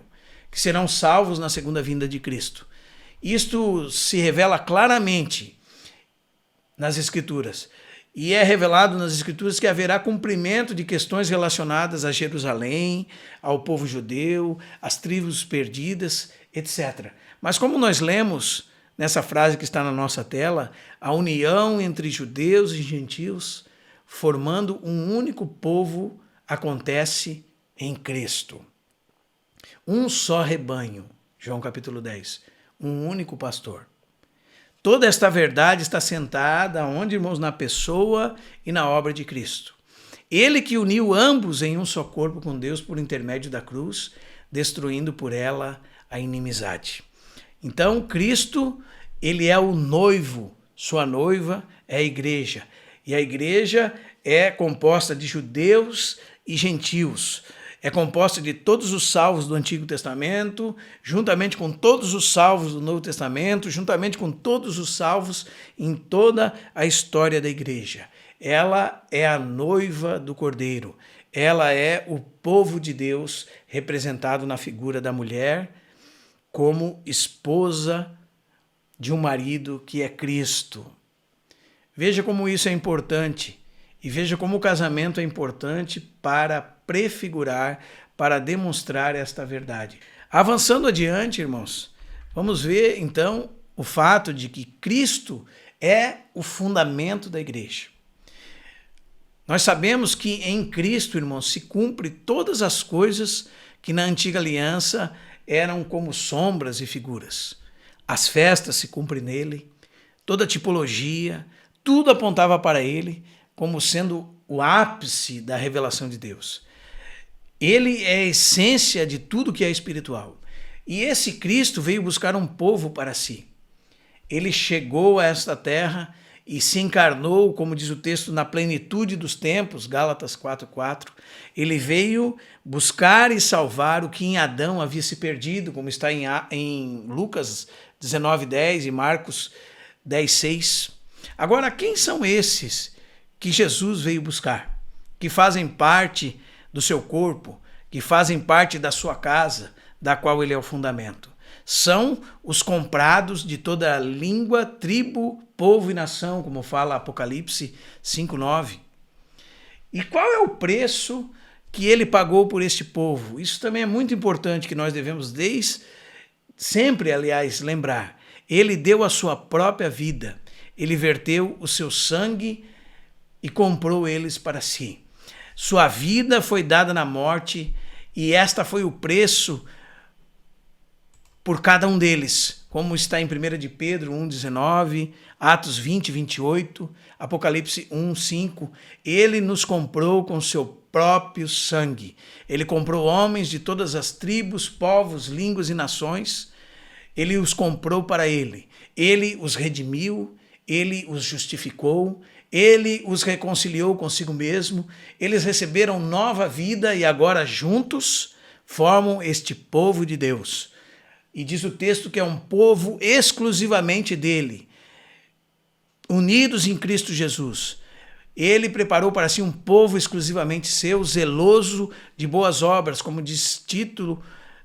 que serão salvos na segunda vinda de Cristo. Isto se revela claramente nas Escrituras. E é revelado nas Escrituras que haverá cumprimento de questões relacionadas a Jerusalém, ao povo judeu, às tribos perdidas, etc. Mas como nós lemos nessa frase que está na nossa tela, a união entre judeus e gentios, formando um único povo, acontece em Cristo. Um só rebanho, João capítulo 10, um único pastor. Toda esta verdade está sentada, onde, irmãos, na pessoa e na obra de Cristo. Ele que uniu ambos em um só corpo com Deus por intermédio da cruz, destruindo por ela a inimizade. Então, Cristo, ele é o noivo, sua noiva é a igreja. E a igreja é composta de judeus e gentios. É composta de todos os salvos do Antigo Testamento, juntamente com todos os salvos do Novo Testamento, juntamente com todos os salvos em toda a história da igreja. Ela é a noiva do Cordeiro. Ela é o povo de Deus representado na figura da mulher como esposa de um marido que é Cristo. Veja como isso é importante. E veja como o casamento é importante para prefigurar, para demonstrar esta verdade. Avançando adiante, irmãos, vamos ver então o fato de que Cristo é o fundamento da igreja. Nós sabemos que em Cristo, irmãos, se cumpre todas as coisas que na antiga aliança eram como sombras e figuras. As festas se cumprem nele, toda a tipologia, tudo apontava para ele, como sendo o ápice da revelação de Deus. Ele é a essência de tudo que é espiritual. E esse Cristo veio buscar um povo para si. Ele chegou a esta terra e se encarnou, como diz o texto, na plenitude dos tempos, Gálatas 4:4. Ele veio buscar e salvar o que em Adão havia se perdido, como está em Lucas 19:10 e Marcos 10:6. Agora, quem são esses que Jesus veio buscar, que fazem parte do seu corpo, que fazem parte da sua casa, da qual ele é o fundamento? São os comprados de toda língua, tribo, povo e nação, como fala Apocalipse 5:9. E qual é o preço que ele pagou por este povo? Isso também é muito importante, que nós devemos sempre, aliás, lembrar. Ele deu a sua própria vida, ele verteu o seu sangue e comprou eles para si. Sua vida foi dada na morte e esta foi o preço por cada um deles, como está em 1 de Pedro 1:19, Atos 20:28, Apocalipse 1:5. Ele nos comprou com seu próprio sangue. Ele comprou homens de todas as tribos, povos, línguas e nações. Ele os comprou para ele. Ele os redimiu, ele os justificou, ele os reconciliou consigo mesmo, eles receberam nova vida e agora juntos formam este povo de Deus. E diz o texto que é um povo exclusivamente dele, unidos em Cristo Jesus. Ele preparou para si um povo exclusivamente seu, zeloso de boas obras, como diz Tito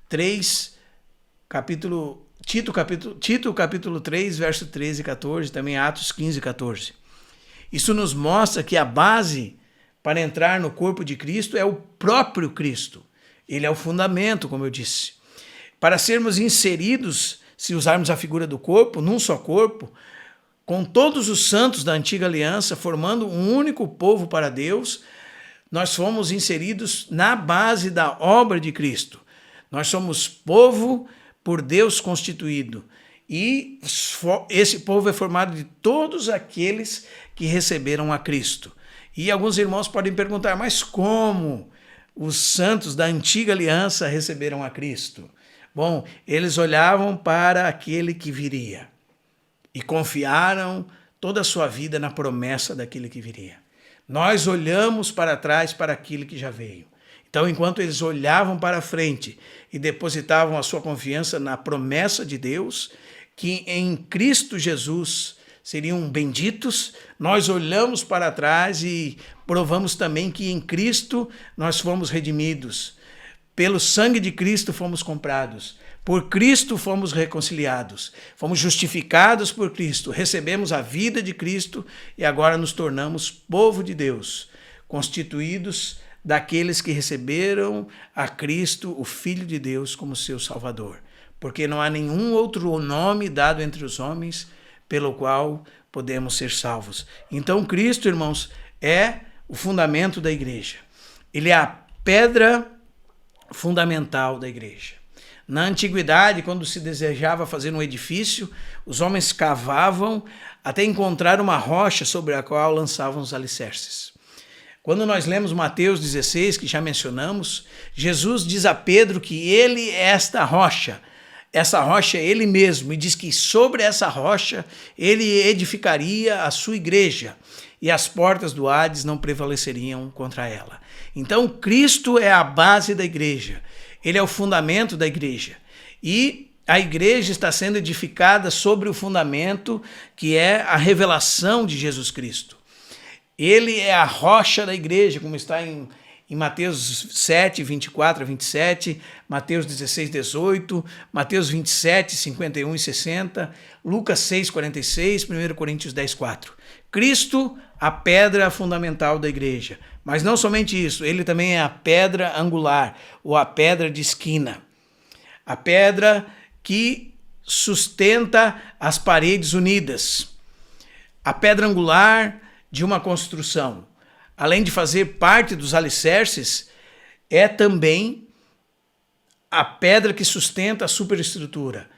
3, Tito capítulo 3, verso 13 e 14, também Atos 15:14. Isso nos mostra que a base para entrar no corpo de Cristo é o próprio Cristo. Ele é o fundamento, como eu disse. Para sermos inseridos, se usarmos a figura do corpo, num só corpo, com todos os santos da antiga aliança, formando um único povo para Deus, nós fomos inseridos na base da obra de Cristo. Nós somos povo por Deus constituído. E esse povo é formado de todos aqueles que receberam a Cristo. E alguns irmãos podem perguntar, mas como os santos da antiga aliança receberam a Cristo? Bom, eles olhavam para aquele que viria e confiaram toda a sua vida na promessa daquele que viria. Nós olhamos para trás para aquele que já veio. Então, Então, enquanto eles olhavam para frente e depositavam a sua confiança na promessa de Deus, que em Cristo Jesus seriam benditos, nós olhamos para trás e provamos também que em Cristo nós fomos redimidos. Pelo sangue de Cristo fomos comprados. Por Cristo fomos reconciliados. Fomos justificados por Cristo. Recebemos a vida de Cristo e agora nos tornamos povo de Deus, constituídos daqueles que receberam a Cristo, o Filho de Deus, como seu Salvador. Porque não há nenhum outro nome dado entre os homens pelo qual podemos ser salvos. Então, Cristo, irmãos, é o fundamento da igreja. Ele é a pedra fundamental da igreja. Na antiguidade, quando se desejava fazer um edifício, os homens cavavam até encontrar uma rocha sobre a qual lançavam os alicerces. Quando nós lemos Mateus 16, que já mencionamos, Jesus diz a Pedro que ele é esta rocha. Essa rocha é ele mesmo, e diz que sobre essa rocha ele edificaria a sua igreja, e as portas do Hades não prevaleceriam contra ela. Então, Cristo é a base da igreja, ele é o fundamento da igreja, e a igreja está sendo edificada sobre o fundamento que é a revelação de Jesus Cristo. Ele é a rocha da igreja, como está em Mateus 7, 24 a 27, Mateus 16, 18, Mateus 27, 51 e 60, Lucas 6, 46, 1 Coríntios 10, 4. Cristo, a pedra fundamental da igreja. Mas não somente isso, ele também é a pedra angular, ou a pedra de esquina. A pedra que sustenta as paredes unidas. A pedra angular de uma construção, além de fazer parte dos alicerces, é também a pedra que sustenta a superestrutura.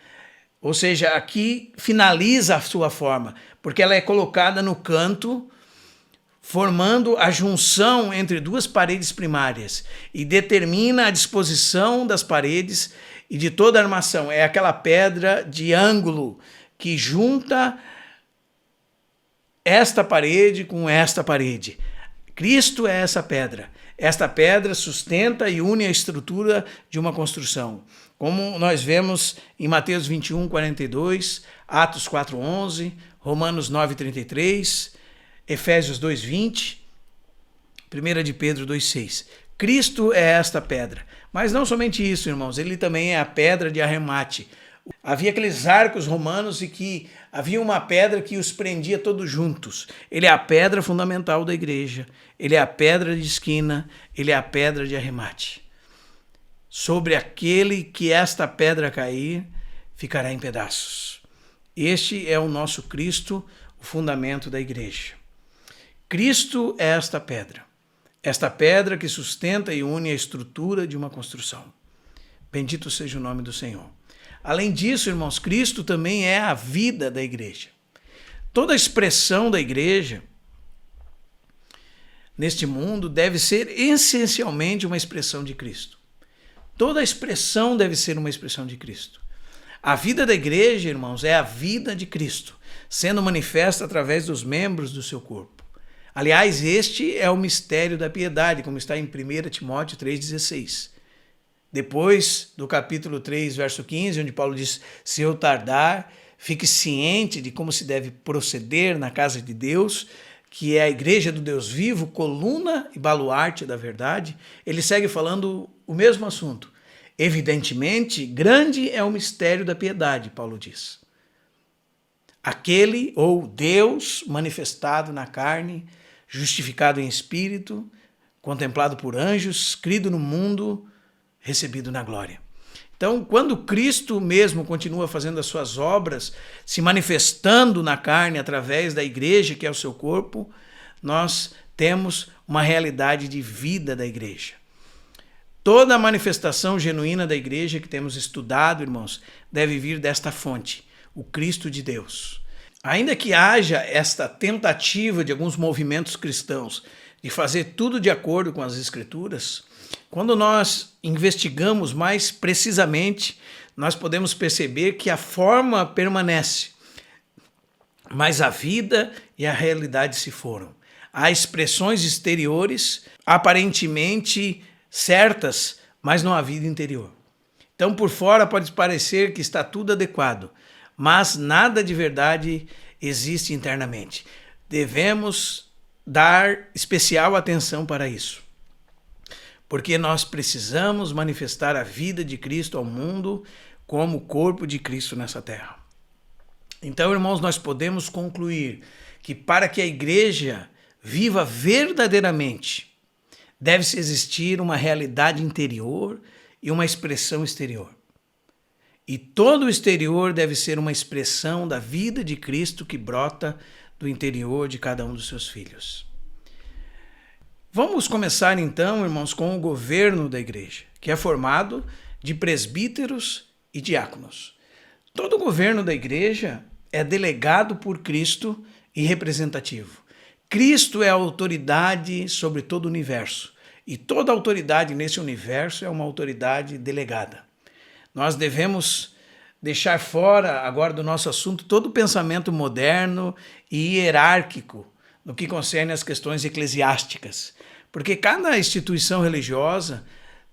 Ou seja, aqui finaliza a sua forma, porque ela é colocada no canto, formando a junção entre duas paredes primárias e determina a disposição das paredes e de toda a armação. É aquela pedra de ângulo que junta esta parede com esta parede. Cristo é essa pedra. Esta pedra sustenta e une a estrutura de uma construção. Como nós vemos em Mateus 21, 42, Atos 4, 11, Romanos 9, 33, Efésios 2, 20, 1 de Pedro 2, 6. Cristo é esta pedra. Mas não somente isso, irmãos, ele também é a pedra de arremate. Havia aqueles arcos romanos e que havia uma pedra que os prendia todos juntos. Ele é a pedra fundamental da igreja, ele é a pedra de esquina, ele é a pedra de arremate. Sobre aquele que esta pedra cair, ficará em pedaços. Este é o nosso Cristo, o fundamento da igreja. Cristo é esta pedra que sustenta e une a estrutura de uma construção. Bendito seja o nome do Senhor. Além disso, irmãos, Cristo também é a vida da igreja. Toda expressão da igreja neste mundo deve ser essencialmente uma expressão de Cristo. Toda expressão deve ser uma expressão de Cristo. A vida da igreja, irmãos, é a vida de Cristo, sendo manifesta através dos membros do seu corpo. Aliás, este é o mistério da piedade, como está em 1 Timóteo 3,16. Depois do capítulo 3, verso 15, onde Paulo diz, se eu tardar, fique ciente de como se deve proceder na casa de Deus, que é a igreja do Deus vivo, coluna e baluarte da verdade. Ele segue falando o mesmo assunto. Evidentemente, grande é o mistério da piedade, Paulo diz. Aquele, ou Deus, manifestado na carne, justificado em espírito, contemplado por anjos, crido no mundo, recebido na glória. Então, quando Cristo mesmo continua fazendo as suas obras, se manifestando na carne através da igreja, que é o seu corpo, nós temos uma realidade de vida da igreja. Toda a manifestação genuína da igreja que temos estudado, irmãos, deve vir desta fonte, o Cristo de Deus. Ainda que haja esta tentativa de alguns movimentos cristãos de fazer tudo de acordo com as Escrituras, quando nós investigamos mais precisamente, nós podemos perceber que a forma permanece, mas a vida e a realidade se foram. Há expressões exteriores aparentemente certas, mas não há vida interior. Então, por fora pode parecer que está tudo adequado, mas nada de verdade existe internamente. Devemos dar especial atenção para isso, porque nós precisamos manifestar a vida de Cristo ao mundo como o corpo de Cristo nessa terra. Então, irmãos, nós podemos concluir que para que a igreja viva verdadeiramente, deve-se existir uma realidade interior e uma expressão exterior. E todo o exterior deve ser uma expressão da vida de Cristo que brota do interior de cada um dos seus filhos. Vamos começar então, irmãos, com o governo da igreja, que é formado de presbíteros e diáconos. Todo o governo da igreja é delegado por Cristo e representativo. Cristo é a autoridade sobre todo o universo, e toda autoridade nesse universo é uma autoridade delegada. Nós devemos deixar fora agora do nosso assunto todo o pensamento moderno e hierárquico no que concerne às questões eclesiásticas, porque cada instituição religiosa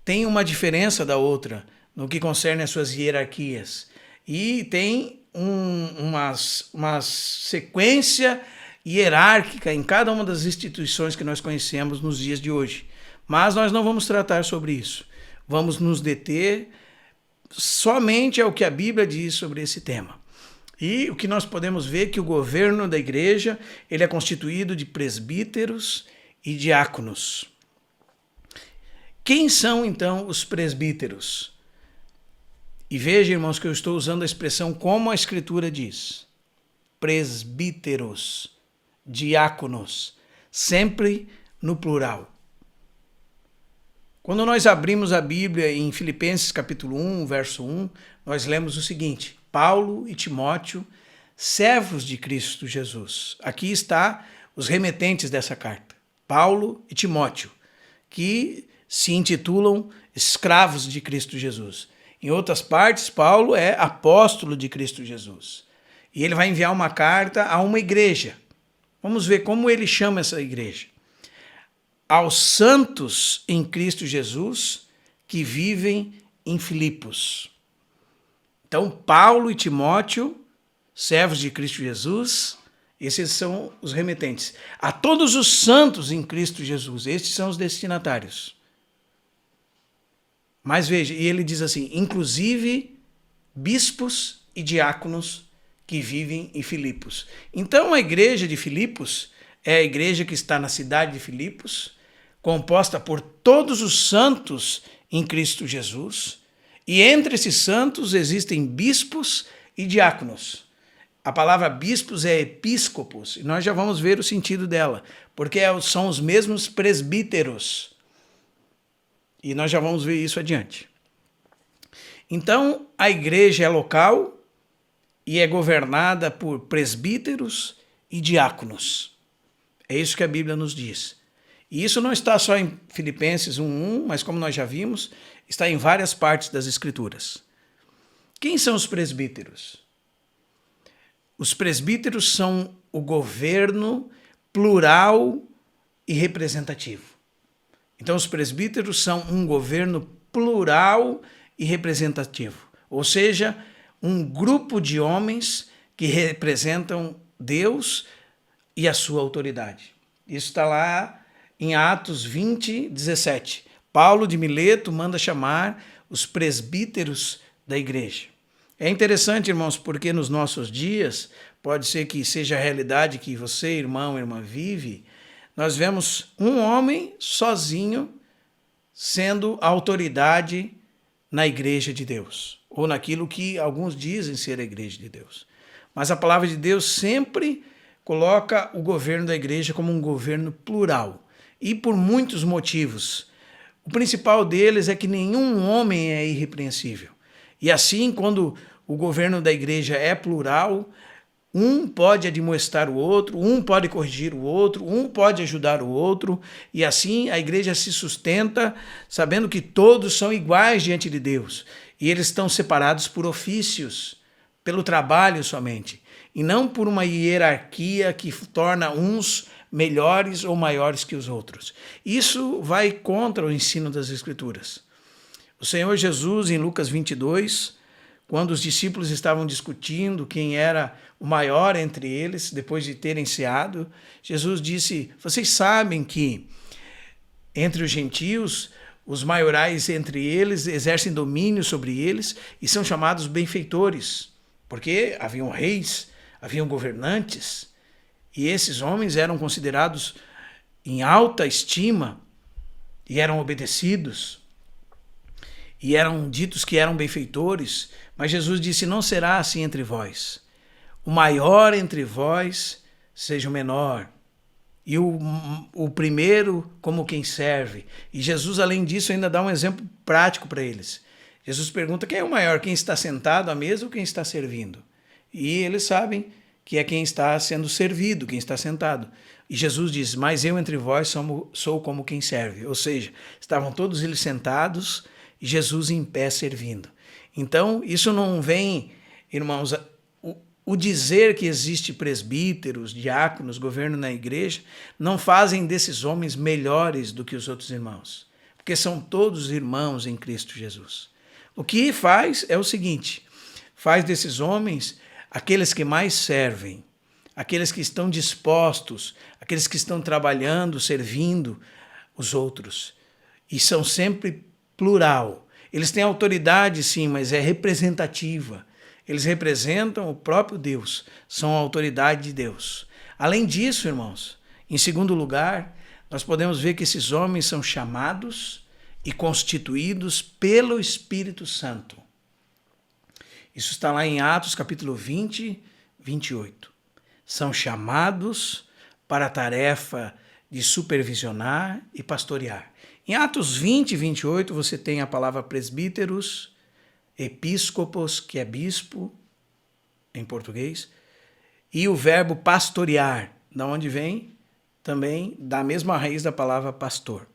tem uma diferença da outra no que concerne às suas hierarquias e tem uma sequência hierárquica em cada uma das instituições que nós conhecemos nos dias de hoje. Mas nós não vamos tratar sobre isso. Vamos nos deter somente ao que a Bíblia diz sobre esse tema. E o que nós podemos ver é que o governo da igreja ele é constituído de presbíteros e diáconos. Quem são, então, os presbíteros? E veja, irmãos, que eu estou usando a expressão como a Escritura diz. Presbíteros, diáconos, sempre no plural. Quando nós abrimos a Bíblia em Filipenses capítulo 1, verso 1, nós lemos o seguinte: Paulo e Timóteo, servos de Cristo Jesus. Aqui está os remetentes dessa carta, Paulo e Timóteo, que se intitulam escravos de Cristo Jesus. Em outras partes, Paulo é apóstolo de Cristo Jesus. E ele vai enviar uma carta a uma igreja. Vamos ver como ele chama essa igreja. Aos santos em Cristo Jesus que vivem em Filipos. Então, Paulo e Timóteo, servos de Cristo Jesus, esses são os remetentes. A todos os santos em Cristo Jesus, estes são os destinatários. Mas veja, e ele diz assim, inclusive bispos e diáconos que vivem em Filipos. Então, a igreja de Filipos é a igreja que está na cidade de Filipos, composta por todos os santos em Cristo Jesus, e entre esses santos existem bispos e diáconos. A palavra bispos é episcopos, e nós já vamos ver o sentido dela, porque são os mesmos presbíteros. E nós já vamos ver isso adiante. Então, a igreja é local e é governada por presbíteros e diáconos. É isso que a Bíblia nos diz. E isso não está só em Filipenses 1:1, mas como nós já vimos, está em várias partes das Escrituras. Quem são os presbíteros? Os presbíteros são o governo plural e representativo. Então, os presbíteros são um governo plural e representativo, ou seja, um grupo de homens que representam Deus e a sua autoridade. Isso está lá em Atos 20:17. Paulo de Mileto manda chamar os presbíteros da igreja. É interessante, irmãos, porque nos nossos dias, pode ser que seja a realidade que você, irmão, irmã, vive, nós vemos um homem sozinho sendo a autoridade na igreja de Deus, ou naquilo que alguns dizem ser a igreja de Deus. Mas a palavra de Deus sempre coloca o governo da igreja como um governo plural, e por muitos motivos. O principal deles é que nenhum homem é irrepreensível. E assim, quando o governo da igreja é plural, um pode admoestar o outro, um pode corrigir o outro, um pode ajudar o outro, e assim a igreja se sustenta sabendo que todos são iguais diante de Deus, e eles estão separados por ofícios, pelo trabalho somente, e não por uma hierarquia que torna uns melhores ou maiores que os outros. Isso vai contra o ensino das Escrituras. O Senhor Jesus, em Lucas 22, quando os discípulos estavam discutindo quem era o maior entre eles, depois de terem ceado, Jesus disse: vocês sabem que entre os gentios, os maiorais entre eles exercem domínio sobre eles e são chamados benfeitores, porque haviam reis, haviam governantes, e esses homens eram considerados em alta estima e eram obedecidos, e eram ditos que eram benfeitores. Mas Jesus disse: não será assim entre vós. O maior entre vós seja o menor, e o primeiro como quem serve. E Jesus, além disso, ainda dá um exemplo prático para eles. Jesus pergunta: quem é o maior, quem está sentado à mesa ou quem está servindo? E eles sabem que é quem está sendo servido, quem está sentado. E Jesus diz: mas eu entre vós sou como quem serve. Ou seja, estavam todos eles sentados e Jesus em pé servindo. Então, isso não vem, irmãos, o dizer que existe presbíteros, diáconos, governo na igreja, não fazem desses homens melhores do que os outros irmãos, porque são todos irmãos em Cristo Jesus. O que faz é o seguinte: faz desses homens aqueles que mais servem, aqueles que estão dispostos, aqueles que estão trabalhando, servindo os outros, e são sempre plural. Eles têm autoridade, sim, mas é representativa. Eles representam o próprio Deus, são a autoridade de Deus. Além disso, irmãos, em segundo lugar, nós podemos ver que esses homens são chamados e constituídos pelo Espírito Santo. Isso está lá em Atos capítulo 20, 28. São chamados para a tarefa de supervisionar e pastorear. Em Atos 20, 28, você tem a palavra presbíteros, episcopos, que é bispo, em português, e o verbo pastorear, da onde vem também da mesma raiz da palavra pastor.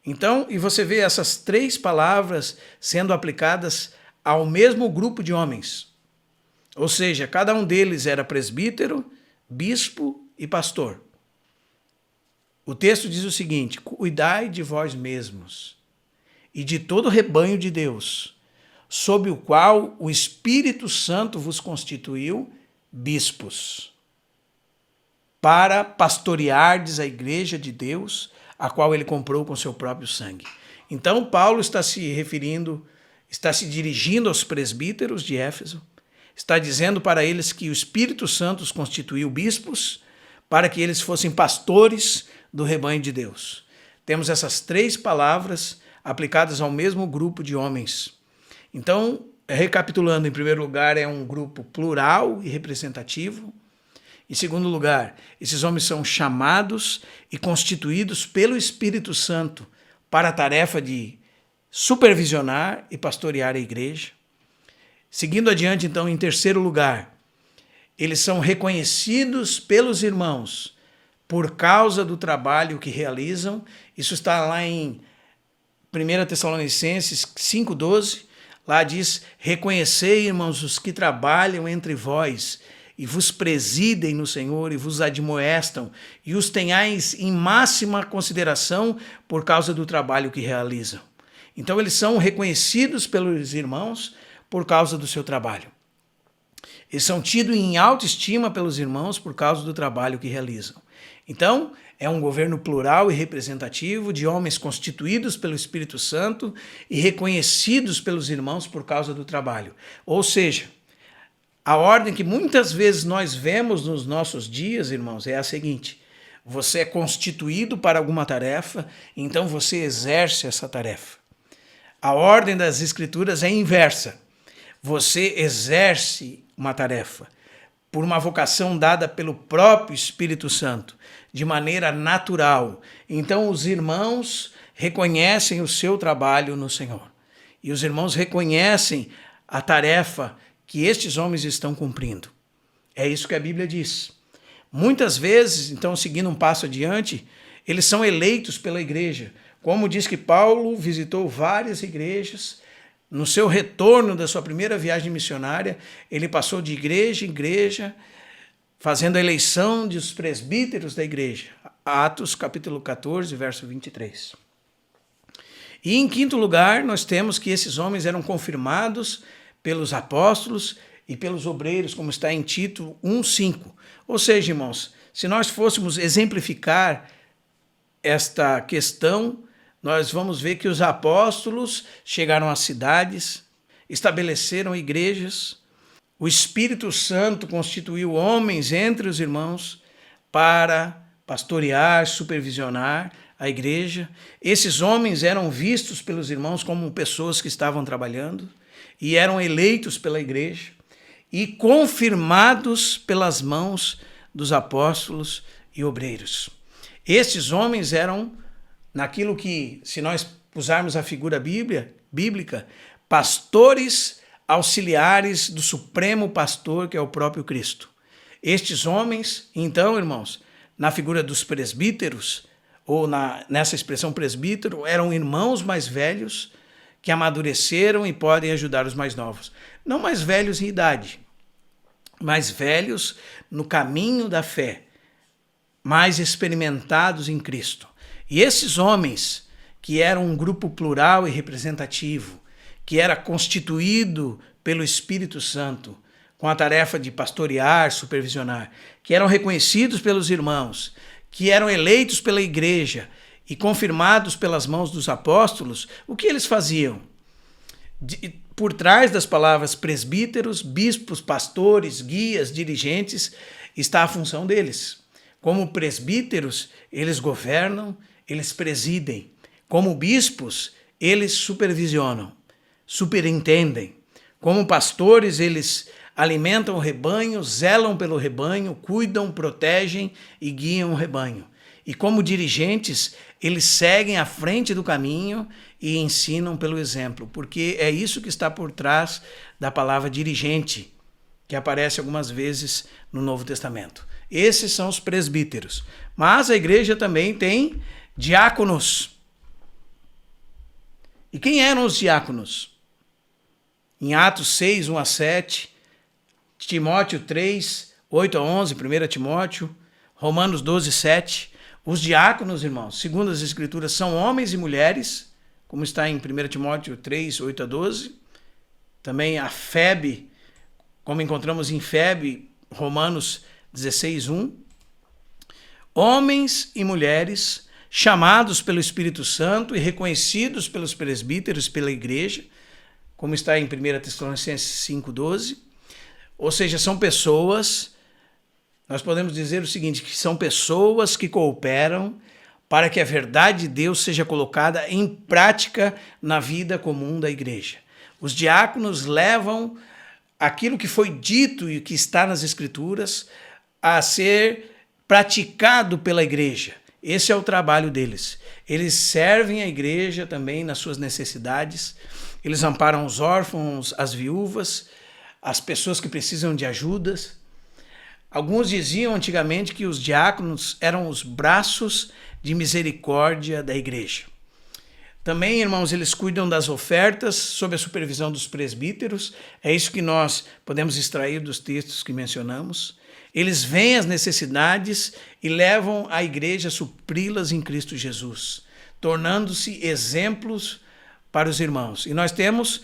Então, e você vê essas três palavras sendo aplicadas ao mesmo grupo de homens. Ou seja, cada um deles era presbítero, bispo e pastor. O texto diz o seguinte: cuidai de vós mesmos e de todo o rebanho de Deus, sob o qual o Espírito Santo vos constituiu bispos, para pastoreardes a igreja de Deus, a qual ele comprou com seu próprio sangue. Então, Paulo está se dirigindo aos presbíteros de Éfeso, está dizendo para eles que o Espírito Santo os constituiu bispos, para que eles fossem pastores do rebanho de Deus. Temos essas três palavras aplicadas ao mesmo grupo de homens. Então, recapitulando, em primeiro lugar, é um grupo plural e representativo. Em segundo lugar, esses homens são chamados e constituídos pelo Espírito Santo para a tarefa de supervisionar e pastorear a igreja. Seguindo adiante, então, em terceiro lugar, eles são reconhecidos pelos irmãos por causa do trabalho que realizam. Isso está lá em 1 Tessalonicenses 5,12. Lá diz: reconhecei, irmãos, os que trabalham entre vós e vos presidem no Senhor e vos admoestam, e os tenhais em máxima consideração por causa do trabalho que realizam. Então, eles são reconhecidos pelos irmãos por causa do seu trabalho. Eles são tidos em autoestima pelos irmãos por causa do trabalho que realizam. Então, é um governo plural e representativo de homens constituídos pelo Espírito Santo e reconhecidos pelos irmãos por causa do trabalho. Ou seja, a ordem que muitas vezes nós vemos nos nossos dias, irmãos, é a seguinte: você é constituído para alguma tarefa, então você exerce essa tarefa. A ordem das Escrituras é inversa. Você exerce uma tarefa por uma vocação dada pelo próprio Espírito Santo, de maneira natural. Então os irmãos reconhecem o seu trabalho no Senhor. E os irmãos reconhecem a tarefa que estes homens estão cumprindo. É isso que a Bíblia diz. Muitas vezes, então, seguindo um passo adiante, eles são eleitos pela igreja. Como diz que Paulo visitou várias igrejas, no seu retorno da sua primeira viagem missionária, ele passou de igreja em igreja, fazendo a eleição dos presbíteros da igreja. Atos capítulo 14, verso 23. E em quinto lugar, nós temos que esses homens eram confirmados pelos apóstolos e pelos obreiros, como está em Tito 1:5. Ou seja, irmãos, se nós fôssemos exemplificar esta questão, nós vamos ver que os apóstolos chegaram às cidades, estabeleceram igrejas, o Espírito Santo constituiu homens entre os irmãos para pastorear, supervisionar a igreja. Esses homens eram vistos pelos irmãos como pessoas que estavam trabalhando e eram eleitos pela igreja e confirmados pelas mãos dos apóstolos e obreiros. Esses homens eram, naquilo que, se nós usarmos a figura bíblica, pastores auxiliares do Supremo Pastor, que é o próprio Cristo. Estes homens, então, irmãos, na figura dos presbíteros, ou nessa expressão presbítero, eram irmãos mais velhos que amadureceram e podem ajudar os mais novos. Não mais velhos em idade, mais velhos no caminho da fé, mais experimentados em Cristo. E esses homens, que eram um grupo plural e representativo, que era constituído pelo Espírito Santo, com a tarefa de pastorear, supervisionar, que eram reconhecidos pelos irmãos, que eram eleitos pela igreja e confirmados pelas mãos dos apóstolos, o que eles faziam? Por trás das palavras presbíteros, bispos, pastores, guias, dirigentes, está a função deles. Como presbíteros, eles governam, eles presidem. Como bispos, eles supervisionam, superintendem. Como pastores, eles alimentam o rebanho, zelam pelo rebanho, cuidam, protegem e guiam o rebanho. E como dirigentes, eles seguem à frente do caminho e ensinam pelo exemplo, porque é isso que está por trás da palavra dirigente, que aparece algumas vezes no Novo Testamento. Esses são os presbíteros. Mas a igreja também tem diáconos. E quem eram os diáconos? Em Atos 6, 1-7, Timóteo 3, 8-11, 1 Timóteo, Romanos 12, 7. Os diáconos, irmãos, segundo as Escrituras, são homens e mulheres, como está em 1 Timóteo 3, 8-12. Também a Febe, como encontramos em Febe, Romanos 16, 1. Homens e mulheres chamados pelo Espírito Santo e reconhecidos pelos presbíteros, pela igreja, como está em 1 Tessalonicenses 5:12. Ou seja, são pessoas, nós podemos dizer o seguinte, que são pessoas que cooperam para que a verdade de Deus seja colocada em prática na vida comum da igreja. Os diáconos levam aquilo que foi dito e que está nas Escrituras a ser praticado pela igreja. Esse é o trabalho deles. Eles servem a igreja também nas suas necessidades, eles amparam os órfãos, as viúvas, as pessoas que precisam de ajudas. Alguns diziam antigamente que os diáconos eram os braços de misericórdia da igreja. Também, irmãos, eles cuidam das ofertas sob a supervisão dos presbíteros. É isso que nós podemos extrair dos textos que mencionamos. Eles veem as necessidades e levam a igreja a supri-las em Cristo Jesus, tornando-se exemplos para os irmãos. E nós temos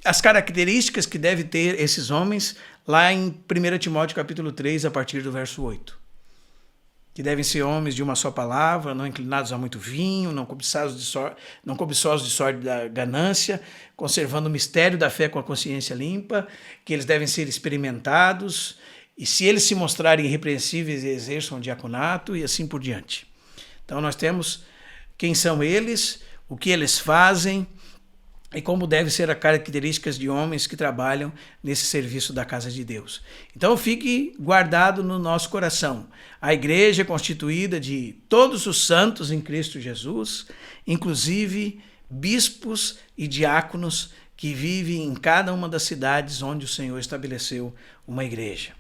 as características que devem ter esses homens lá em 1 Timóteo capítulo 3, a partir do verso 8. Que devem ser homens de uma só palavra, não inclinados a muito vinho, não cobiçosos de sorte da ganância, conservando o mistério da fé com a consciência limpa, que eles devem ser experimentados, e se eles se mostrarem irrepreensíveis, exerçam o diaconato e assim por diante. Então nós temos quem são eles, o que eles fazem e como devem ser as características de homens que trabalham nesse serviço da casa de Deus. Então fique guardado no nosso coração. A igreja é constituída de todos os santos em Cristo Jesus, inclusive bispos e diáconos que vivem em cada uma das cidades onde o Senhor estabeleceu uma igreja.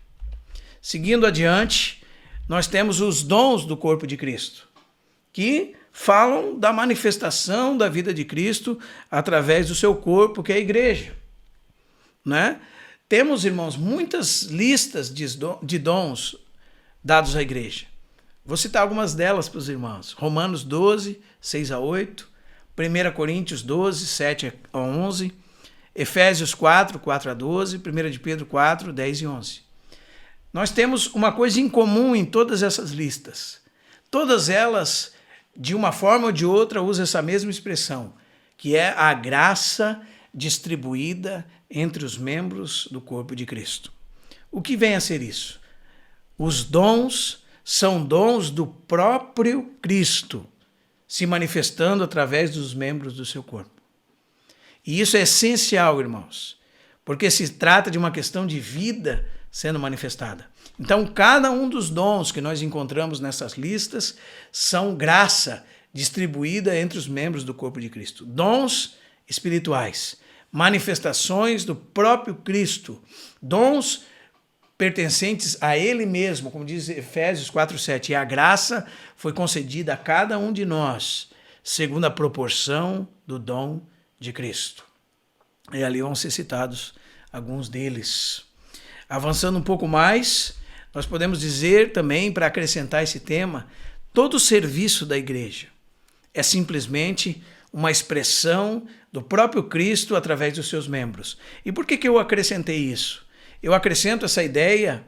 Seguindo adiante, nós temos os dons do corpo de Cristo, que falam da manifestação da vida de Cristo através do seu corpo, que é a igreja. Né? Temos, irmãos, muitas listas de dons dados à igreja. Vou citar algumas delas para os irmãos. Romanos 12, 6 a 8, 1 Coríntios 12, 7 a 11, Efésios 4, 4 a 12, 1 de Pedro 4, 10 e 11. Nós temos uma coisa em comum em todas essas listas. Todas elas, de uma forma ou de outra, usam essa mesma expressão, que é a graça distribuída entre os membros do corpo de Cristo. O que vem a ser isso? Os dons são dons do próprio Cristo, se manifestando através dos membros do seu corpo. E isso é essencial, irmãos, porque se trata de uma questão de vida sendo manifestada. Então, cada um dos dons que nós encontramos nessas listas são graça distribuída entre os membros do corpo de Cristo. Dons espirituais, manifestações do próprio Cristo, dons pertencentes a Ele mesmo, como diz Efésios 4:7, e a graça foi concedida a cada um de nós, segundo a proporção do dom de Cristo. E ali vão ser citados alguns deles. Avançando um pouco mais, nós podemos dizer também, para acrescentar esse tema, todo o serviço da igreja é simplesmente uma expressão do próprio Cristo através dos seus membros. E por que eu acrescentei isso? Eu acrescento essa ideia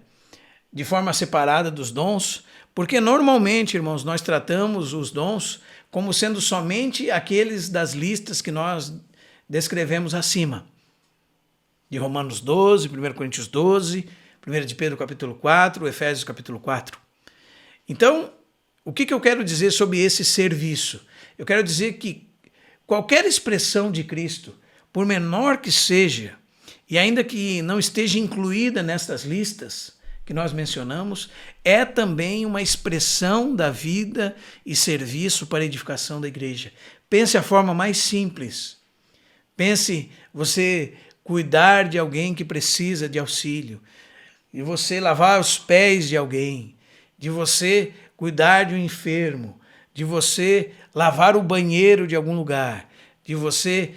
de forma separada dos dons, porque normalmente, irmãos, nós tratamos os dons como sendo somente aqueles das listas que nós descrevemos acima. De Romanos 12, 1 Coríntios 12, 1 de Pedro capítulo 4, Efésios capítulo 4. Então, o que eu quero dizer sobre esse serviço? Eu quero dizer que qualquer expressão de Cristo, por menor que seja, e ainda que não esteja incluída nestas listas que nós mencionamos, é também uma expressão da vida e serviço para a edificação da igreja. Pense a forma mais simples. Pense você cuidar de alguém que precisa de auxílio, de você lavar os pés de alguém, de você cuidar de um enfermo, de você lavar o banheiro de algum lugar, de você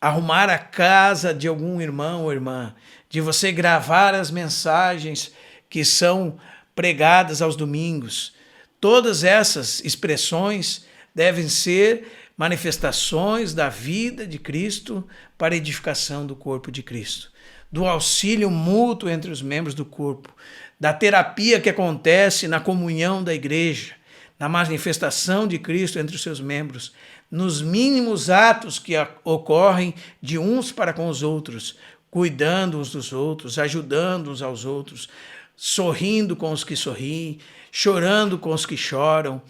arrumar a casa de algum irmão ou irmã, de você gravar as mensagens que são pregadas aos domingos. Todas essas expressões devem ser manifestações da vida de Cristo para a edificação do corpo de Cristo, do auxílio mútuo entre os membros do corpo, da terapia que acontece na comunhão da igreja, na manifestação de Cristo entre os seus membros, nos mínimos atos que ocorrem de uns para com os outros, cuidando uns dos outros, ajudando uns aos outros, sorrindo com os que sorriem, chorando com os que choram,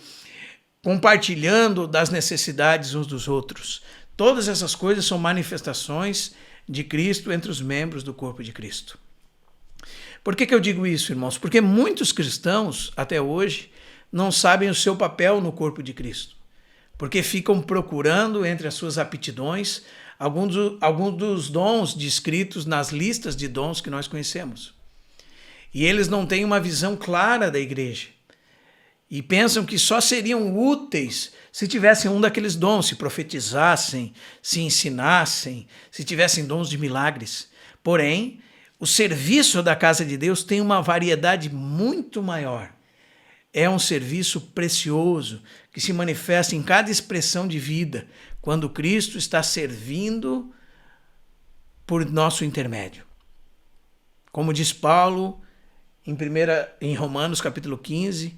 compartilhando das necessidades uns dos outros. Todas essas coisas são manifestações de Cristo entre os membros do corpo de Cristo. Por que eu digo isso, irmãos? Porque muitos cristãos, até hoje, não sabem o seu papel no corpo de Cristo, porque ficam procurando entre as suas aptidões alguns dos dons descritos nas listas de dons que nós conhecemos. E eles não têm uma visão clara da igreja. E pensam que só seriam úteis se tivessem um daqueles dons, se profetizassem, se ensinassem, se tivessem dons de milagres. Porém, o serviço da casa de Deus tem uma variedade muito maior. É um serviço precioso que se manifesta em cada expressão de vida, quando Cristo está servindo por nosso intermédio. Como diz Paulo em Romanos capítulo 15,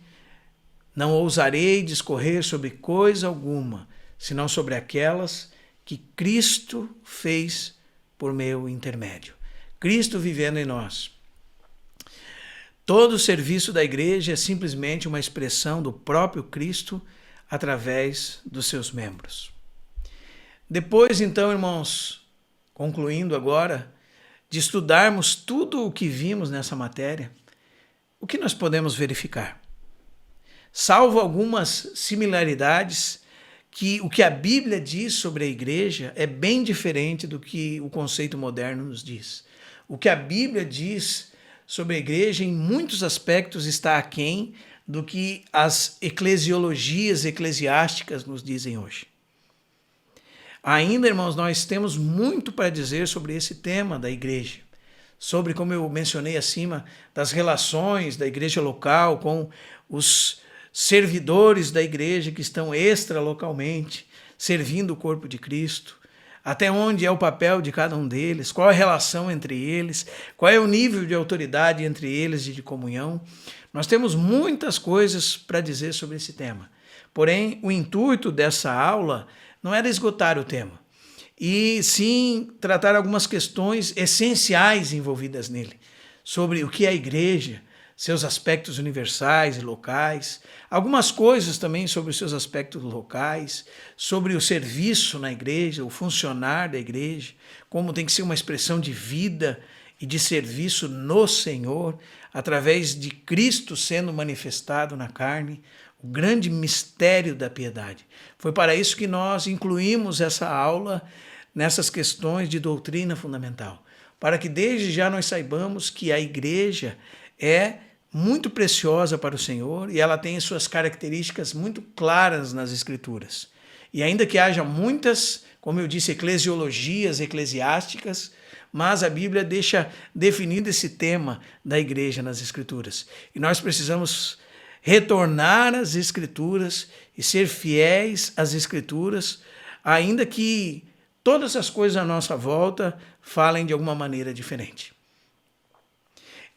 não ousarei discorrer sobre coisa alguma, senão sobre aquelas que Cristo fez por meu intermédio. Cristo vivendo em nós. Todo o serviço da igreja é simplesmente uma expressão do próprio Cristo através dos seus membros. Depois, então, irmãos, concluindo agora, de estudarmos tudo o que vimos nessa matéria, o que nós podemos verificar? Salvo algumas similaridades, que o que a Bíblia diz sobre a igreja é bem diferente do que o conceito moderno nos diz. O que a Bíblia diz sobre a igreja, em muitos aspectos, está aquém do que as eclesiologias eclesiásticas nos dizem hoje. Ainda, irmãos, nós temos muito para dizer sobre esse tema da igreja, sobre, como eu mencionei acima, das relações da igreja local com os servidores da igreja que estão extralocalmente servindo o corpo de Cristo, até onde é o papel de cada um deles, qual é a relação entre eles, qual é o nível de autoridade entre eles e de comunhão. Nós temos muitas coisas para dizer sobre esse tema. Porém, o intuito dessa aula não era esgotar o tema, e sim tratar algumas questões essenciais envolvidas nele, sobre o que é a igreja, seus aspectos universais e locais, algumas coisas também sobre os seus aspectos locais, sobre o serviço na igreja, o funcionar da igreja, como tem que ser uma expressão de vida e de serviço no Senhor, através de Cristo sendo manifestado na carne, o grande mistério da piedade. Foi para isso que nós incluímos essa aula nessas questões de doutrina fundamental, para que desde já nós saibamos que a igreja é muito preciosa para o Senhor e ela tem suas características muito claras nas Escrituras. E ainda que haja muitas, como eu disse, eclesiologias eclesiásticas, mas a Bíblia deixa definido esse tema da igreja nas Escrituras. E nós precisamos retornar às Escrituras e ser fiéis às Escrituras, ainda que todas as coisas à nossa volta falem de alguma maneira diferente.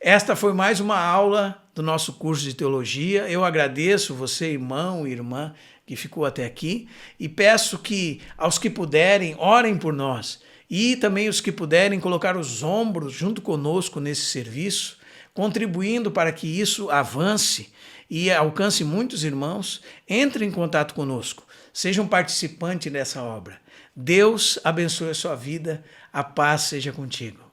Esta foi mais uma aula do nosso curso de teologia. Eu agradeço você, irmão e irmã, que ficou até aqui, e peço que, aos que puderem, orem por nós, e também os que puderem colocar os ombros junto conosco nesse serviço, contribuindo para que isso avance e alcance muitos irmãos. Entre em contato conosco, seja um participante dessa obra. Deus abençoe a sua vida, a paz seja contigo.